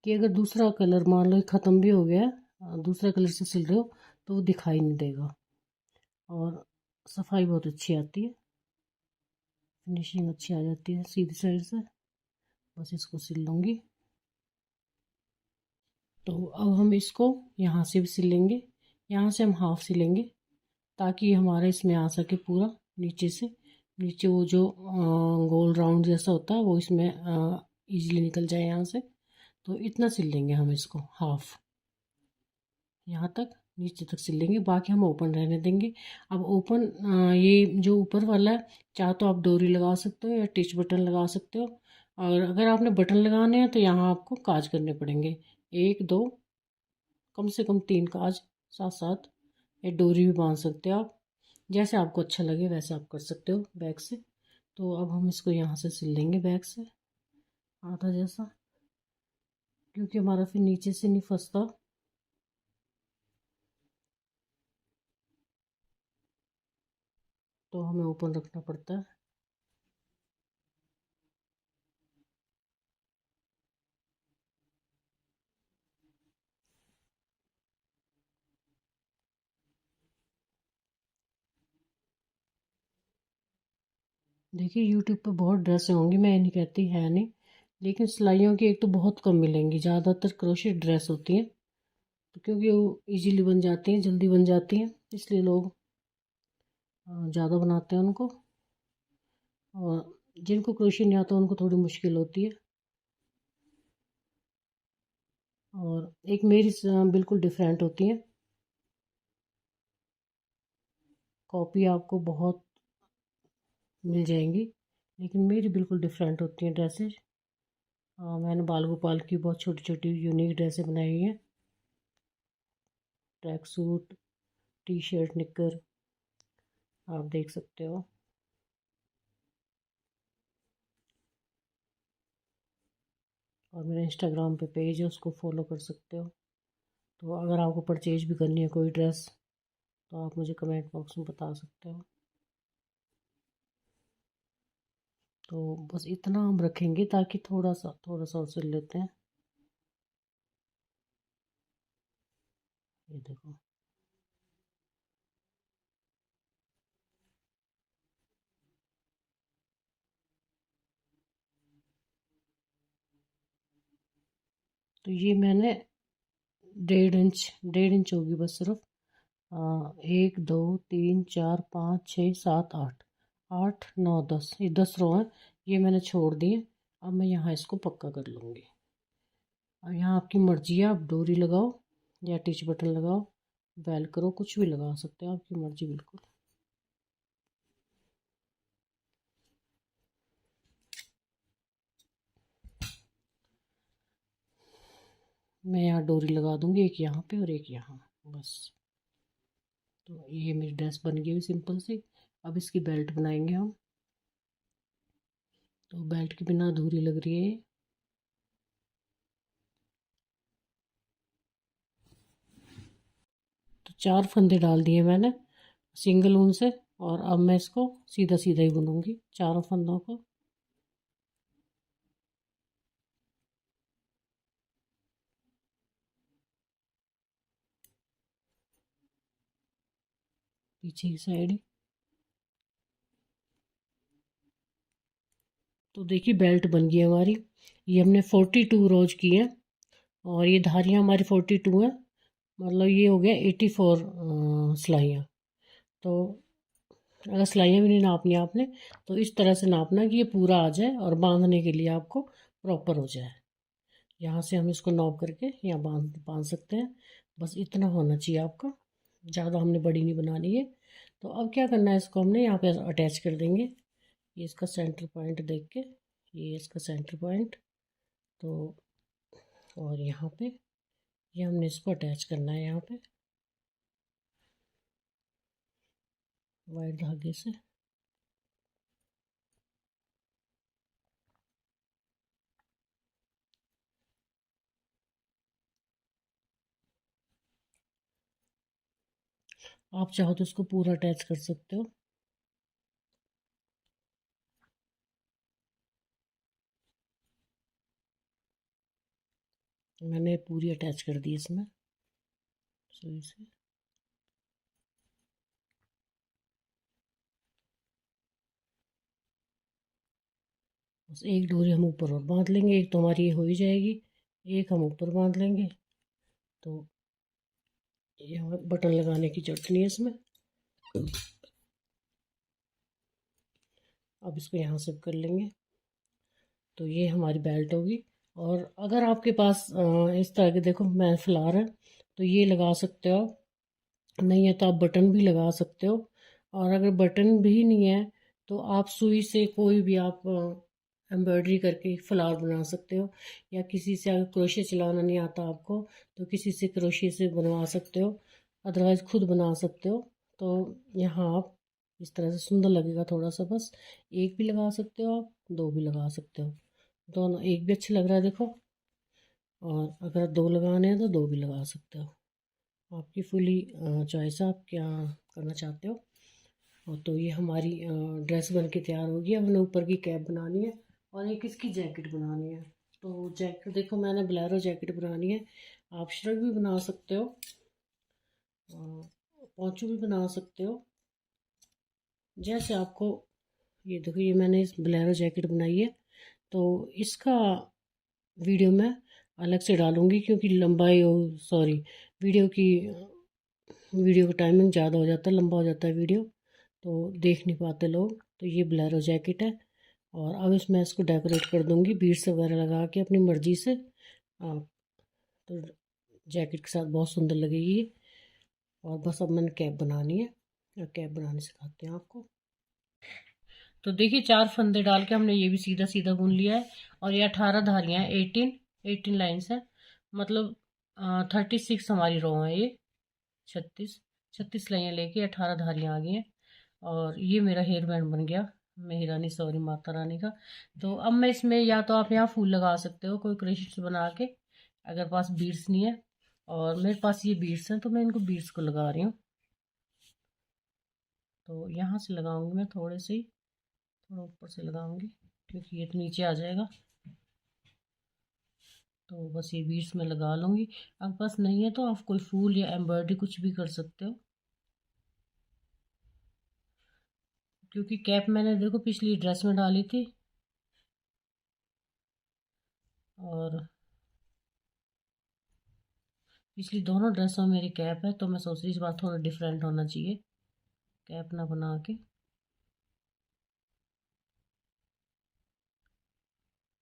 कि अगर दूसरा कलर मान लो ख़त्म भी हो गया है, दूसरा कलर से सिल रहे हो, तो वो दिखाई नहीं देगा और सफाई बहुत अच्छी आती है, फिनिशिंग अच्छी आ जाती है सीधी साइड से। बस इसको सिल लूँगी। तो अब हम इसको यहाँ से भी सिल लेंगे, यहाँ से हम हाफ सिलेंगे ताकि हमारा इसमें आ सके पूरा नीचे से। नीचे वो जो गोल राउंड जैसा होता है वो इसमें इजीली निकल जाए यहाँ से। तो इतना सिल लेंगे हम इसको, हाफ यहाँ तक, नीचे तक सिल लेंगे, बाकी हम ओपन रहने देंगे। अब ओपन ये जो ऊपर वाला है, चाहे तो आप डोरी लगा सकते हो या टिच बटन लगा सकते हो। और अगर आपने बटन लगाने हैं तो यहाँ आपको काज करने पड़ेंगे, 1 2, कम से कम 3 काज साथ साथ। या डोरी भी बांध सकते हो आप, जैसे आपको अच्छा लगे वैसे आप कर सकते हो बैक से। तो अब हम इसको यहाँ से सिल लेंगे बैक से आधा जैसा। क्योंकि हमारा फिर नीचे से नहीं फंसता। तो हमें ओपन रखना पड़ता है। देखिए यूट्यूब पे बहुत ड्रेसें होंगी, मैं ये नहीं कहती है नहीं, लेकिन सिलाइयों की एक तो बहुत कम मिलेंगी। ज़्यादातर क्रोशेट ड्रेस होती हैं, तो क्योंकि वो इजीली बन जाती हैं, जल्दी बन जाती हैं, इसलिए लोग ज़्यादा बनाते हैं उनको। और जिनको क्रोशे नहीं आता उनको थोड़ी मुश्किल होती है। और एक मेरी बिल्कुल डिफरेंट होती है। कॉपी आपको बहुत मिल जाएंगी, लेकिन मेरी बिल्कुल डिफरेंट होती हैं ड्रेसेस। मैंने बाल गोपाल की बहुत छोटी छोटी यूनिक ड्रेसें बनाई हुई हैं। ट्रैक सूट, टी शर्ट, निकर, आप देख सकते हो। और मेरा इंस्टाग्राम पे पेज है, उसको फॉलो कर सकते हो। तो अगर आपको परचेज भी करनी है कोई ड्रेस, तो आप मुझे कमेंट बॉक्स में बता सकते हो। तो बस इतना हम रखेंगे, ताकि थोड़ा सा और सिल लेते हैं। ये देखो। तो ये मैंने 1.5 इंच होगी बस सिर्फ। 1 2 3 4 5 6 7 8, 8 9 10, ये 10 रो हैं। ये मैंने छोड़ दिए। अब मैं यहाँ इसको पक्का कर लूँगी। अब यहाँ आपकी मर्जी है, आप डोरी लगाओ या टिच बटन लगाओ, वेल करो, कुछ भी लगा सकते हो, आपकी मर्जी बिल्कुल। मैं यहाँ डोरी लगा दूँगी, एक यहाँ पे और एक यहाँ, बस। तो ये मेरी ड्रेस बन गई हुई सिंपल सी। अब इसकी बेल्ट बनाएंगे हम। तो बेल्ट के बिना अधूरी लग रही है। तो 4 फंदे डाल दिए मैंने सिंगल ऊन से। और अब मैं इसको सीधा सीधा ही बुनूंगी, चारों फंदों को। पीछे की साइड। तो देखिए बेल्ट बन गई हमारी। ये हमने 42 रोज की है, और ये धारियाँ हमारी 42 हैं। मतलब ये हो गया 84 सिलाइयाँ। तो अगर सिलाइयाँ भी नहीं नापनी आपने, तो इस तरह से नापना कि ये पूरा आ जाए, और बांधने के लिए आपको प्रॉपर हो जाए। यहाँ से हम इसको नॉक करके यहाँ बांध बांध सकते हैं। बस इतना होना चाहिए आपका, ज़्यादा हमने बड़ी नहीं बनानी है। तो अब क्या करना है, इसको हमने यहाँ पे अटैच कर देंगे। ये इसका सेंटर पॉइंट देख के, ये इसका सेंटर पॉइंट। तो और यहाँ पे ये हमने इसको अटैच करना है यहाँ पे वाइट धागे से। आप चाहो तो इसको पूरा अटैच कर सकते हो। मैंने पूरी अटैच कर दी इसमें सुई से। बस एक डोरी हम ऊपर और बांध लेंगे, एक तो हमारी ये हो ही जाएगी, एक हम ऊपर बांध लेंगे। तो ये हमें बटन लगाने की जरूरत नहीं है इसमें। अब इसको यहाँ से कर लेंगे। तो ये हमारी बेल्ट होगी। और अगर आपके पास इस तरह के, देखो मैं फ्लावर है, तो ये लगा सकते हो। नहीं है तो आप बटन भी लगा सकते हो। और अगर बटन भी नहीं है, तो आप सुई से कोई भी आप एम्ब्रॉयडरी करके फ्लावर बना सकते हो। या किसी से, अगर क्रोशे चलाना नहीं आता आपको, तो किसी से क्रोशे से बनवा सकते हो। अदरवाइज़ खुद बना सकते हो। तो यहाँ आप इस तरह से सुंदर लगेगा थोड़ा सा। बस एक भी लगा सकते हो आप, दो भी लगा सकते हो, दोनों एक भी अच्छा लग रहा है। देखो और अगर 2 लगाने हैं तो 2 भी लगा सकते हो, आपकी फुली चॉइस है, आप क्या करना चाहते हो। और तो ये हमारी ड्रेस बन के तैयार होगी। अब हमें ऊपर की कैप बनानी है और एक इसकी जैकेट बनानी है। तो जैकेट देखो, मैंने बोलेरो जैकेट बनानी है, आप श्रग भी बना सकते हो, पोंचू भी बना सकते हो, जैसे आपको। ये देखो, ये मैंने इस बोलेरो जैकेट बनाई है। तो इसका वीडियो मैं अलग से डालूंगी, क्योंकि लंबाई सॉरी, वीडियो की वीडियो का टाइमिंग ज़्यादा हो जाता है, लंबा हो जाता है वीडियो, तो देख नहीं पाते लोग। तो ये बोलेरो जैकेट है, और अब इसमें इसको डेकोरेट कर दूंगी बीड्स वगैरह लगा के अपनी मर्ज़ी से। तो जैकेट के साथ बहुत सुंदर लगेगी ये। और बस अब मैंने कैप बनानी है, और कैप बनाने सिखाते हैं आपको। तो देखिए, 4 फंदे डाल के हमने ये भी सीधा सीधा बुन लिया है। और ये 18 धारियाँ हैं, 18 लाइन्स हैं, मतलब 36 हमारी रो है ये। 36 लाइनें लेके 18 धारियाँ आ गई हैं। और ये मेरा हेयर बैंड बन गया, मेरी रानी, सॉरी, माता रानी का। तो अब मैं इसमें, या तो आप यहाँ फूल लगा सकते हो कोई क्रेशिट्स बना के, अगर पास बीड्स नहीं है। और मेरे पास ये बीड्स हैं, तो मैं इनको बीड्स को लगा रही हूँ। तो यहाँ से लगाऊंगी मैं थोड़े से ही, थोड़ा ऊपर से लगाऊंगी, क्योंकि ये तो नीचे आ जाएगा। तो बस ये बीड्स में लगा लूँगी। आपके पास नहीं है तो आप कोई फूल या एम्ब्रॉयडरी कुछ भी कर सकते हो। क्योंकि कैप मैंने देखो पिछली ड्रेस में डाली थी, और पिछली दोनों ड्रेसों में मेरी कैप है, तो मैं सोच रही इस बार थोड़ा डिफरेंट होना चाहिए, कैप ना बना के।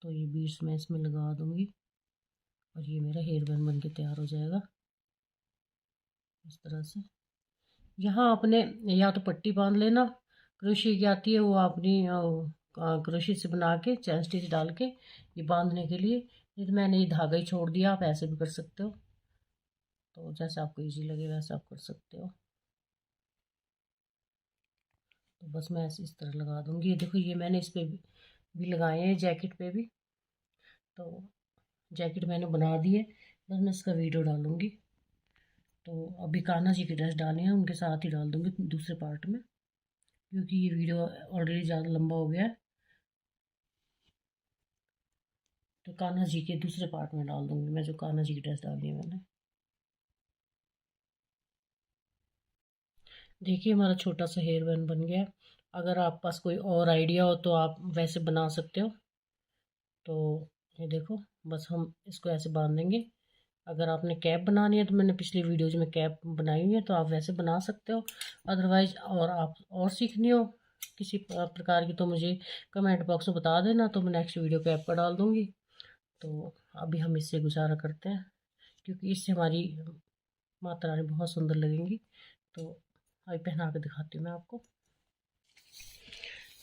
तो ये बीड्स मैं इसमें लगा दूंगी, और ये मेरा हेयर बैंड बन के तैयार हो जाएगा इस तरह से। यहाँ आपने या तो पट्टी बांध लेना, क्रोशिया की आती है वो, अपनी क्रोशिया से बना के चैन स्टिच डाल के ये बांधने के लिए। नहीं तो मैंने ये धागा ही छोड़ दिया, आप ऐसे भी कर सकते हो। तो जैसे आपको इजी लगे वैसे आप कर सकते हो। तो बस मैं ऐसे इस तरह लगा दूंगी। ये देखो, ये मैंने इस पे भी लगाए हैं, जैकेट पे भी। तो जैकेट मैंने बना दी है, बस मैं इसका वीडियो डालूंगी। तो अभी कान्हा जी की ड्रेस डाली है, उनके साथ ही डाल दूंगी दूसरे पार्ट में, क्योंकि ये वीडियो ऑलरेडी ज़्यादा लंबा हो गया है। तो कान्हा जी के दूसरे पार्ट में डाल दूंगी मैं, जो कान्हा जी की ड्रेस डाली है मैंने। देखिए, हमारा छोटा सा हेयर बैंड बन गया है। अगर आप पास कोई और आइडिया हो तो आप वैसे बना सकते हो। तो ये देखो, बस हम इसको ऐसे बांध देंगे। अगर आपने कैप बनानी है तो मैंने पिछली वीडियोज में कैप बनाई हुई है, तो आप वैसे बना सकते हो। अदरवाइज, और आप और सीखनी हो किसी प्रकार की, तो मुझे कमेंट बॉक्स में बता देना, तो मैं नेक्स्ट वीडियो कैप पर डाल दूँगी। तो अभी हम इससे गुजारा करते हैं, क्योंकि इससे हमारी माता रानी बहुत सुंदर लगेंगी। तो अभी पहना के दिखाती हूँ मैं आपको।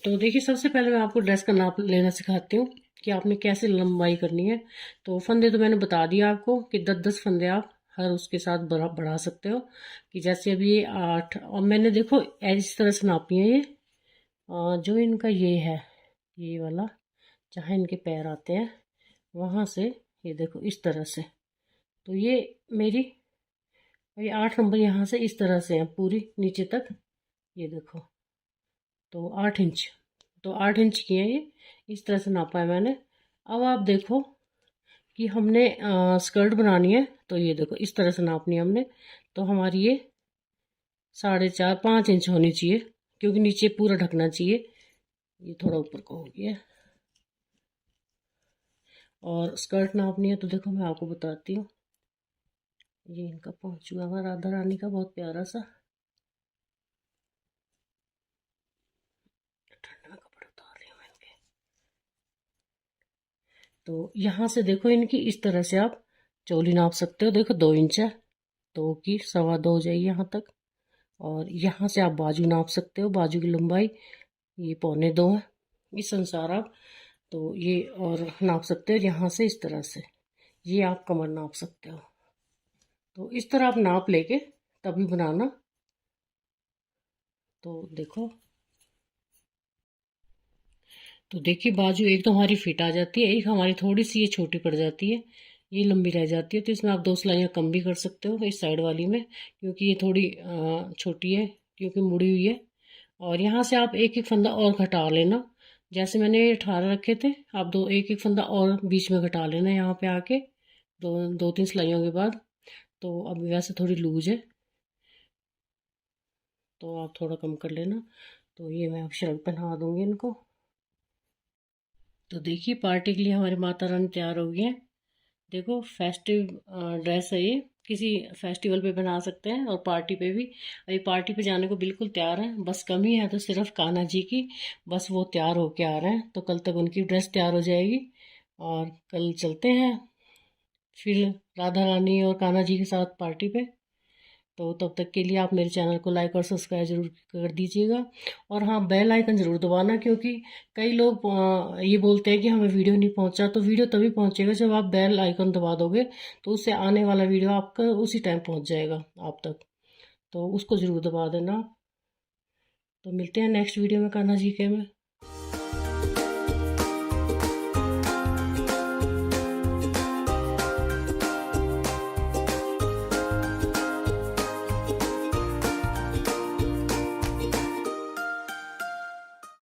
तो देखिए, सबसे पहले मैं आपको ड्रेस का नाप लेना सिखाती हूँ कि आपने कैसे लंबाई करनी है। तो फंदे तो मैंने बता दिया आपको कि 10-10 फंदे आप हर उसके साथ बढ़ा सकते हो। कि जैसे अभी ये 8, और मैंने देखो इस तरह से नापी है ये, जो इनका ये है, ये वाला, जहाँ इनके पैर आते हैं वहाँ से, ये देखो इस तरह से। तो ये मेरी, ये 8 नंबर यहाँ से इस तरह से है पूरी नीचे तक, ये देखो। तो 8 इंच, तो 8 इंच की है ये, इस तरह से नापा है मैंने। अब आप देखो कि हमने स्कर्ट बनानी है, तो ये देखो इस तरह से नापनी है हमने। तो हमारी ये 4.5-5 इंच होनी चाहिए, क्योंकि नीचे पूरा ढकना चाहिए। ये थोड़ा ऊपर को हो गया। और स्कर्ट नापनी है, तो देखो मैं आपको बताती हूँ। ये इनका पहुँचुआ हुआ राधा रानी का बहुत प्यारा सा, ठंड में कपड़े उतार रही हूँ मैं इनके। तो यहाँ से देखो, इनकी इस तरह से आप चोली नाप सकते हो। देखो 2 इंच है, 2 की 2.25 हो जाएगी यहाँ तक। और यहाँ से आप बाजू नाप सकते हो, बाजू की लंबाई ये 2.25 है, इस अनुसार आप तो ये और नाप सकते हो। यहाँ से इस तरह से ये आप कमर नाप सकते हो। तो इस तरह आप नाप लेके तभी बनाना। तो देखो, तो देखिए, बाजू एक तो हमारी फिट आ जाती है, एक हमारी थोड़ी सी ये छोटी पड़ जाती है। ये लंबी रह जाती है, तो इसमें आप 2 सिलाइयाँ कम भी कर सकते हो इस साइड वाली में, क्योंकि ये थोड़ी छोटी है, क्योंकि मुड़ी हुई है। और यहाँ से आप एक एक फंदा और घटा लेना। जैसे मैंने 18 रखे थे, आप एक एक फंदा और बीच में घटा लेना यहाँ पे आके, 2-3 सिलाइयों के बाद। तो अब वैसे थोड़ी लूज है, तो आप थोड़ा कम कर लेना। तो ये मैं अब शर्ट पहना दूँगी इनको। तो देखिए, पार्टी के लिए हमारी माता रानी तैयार हो गई हैं। देखो, फेस्टिव ड्रेस है ये, किसी फेस्टिवल पे बना सकते हैं और पार्टी पे भी। अभी पार्टी पे जाने को बिल्कुल तैयार हैं, बस कमी है तो सिर्फ कान्हा जी की। बस वो तैयार होके आ रहे हैं, तो कल तक उनकी ड्रेस तैयार हो जाएगी और कल चलते हैं फिर राधा रानी और कान्हा जी के साथ पार्टी पे। तो तब तक के लिए आप मेरे चैनल को लाइक और सब्सक्राइब जरूर कर दीजिएगा। और हाँ, बेल आइकन ज़रूर दबाना, क्योंकि कई लोग ये बोलते हैं कि हमें वीडियो नहीं पहुंचा। तो वीडियो तभी पहुंचेगा जब आप बेल आइकन दबा दोगे, तो उससे आने वाला वीडियो आपका उसी टाइम पहुंच जाएगा आप तक। तो उसको ज़रूर दबा देना। तो मिलते हैं नेक्स्ट वीडियो में कान्हा जी के में।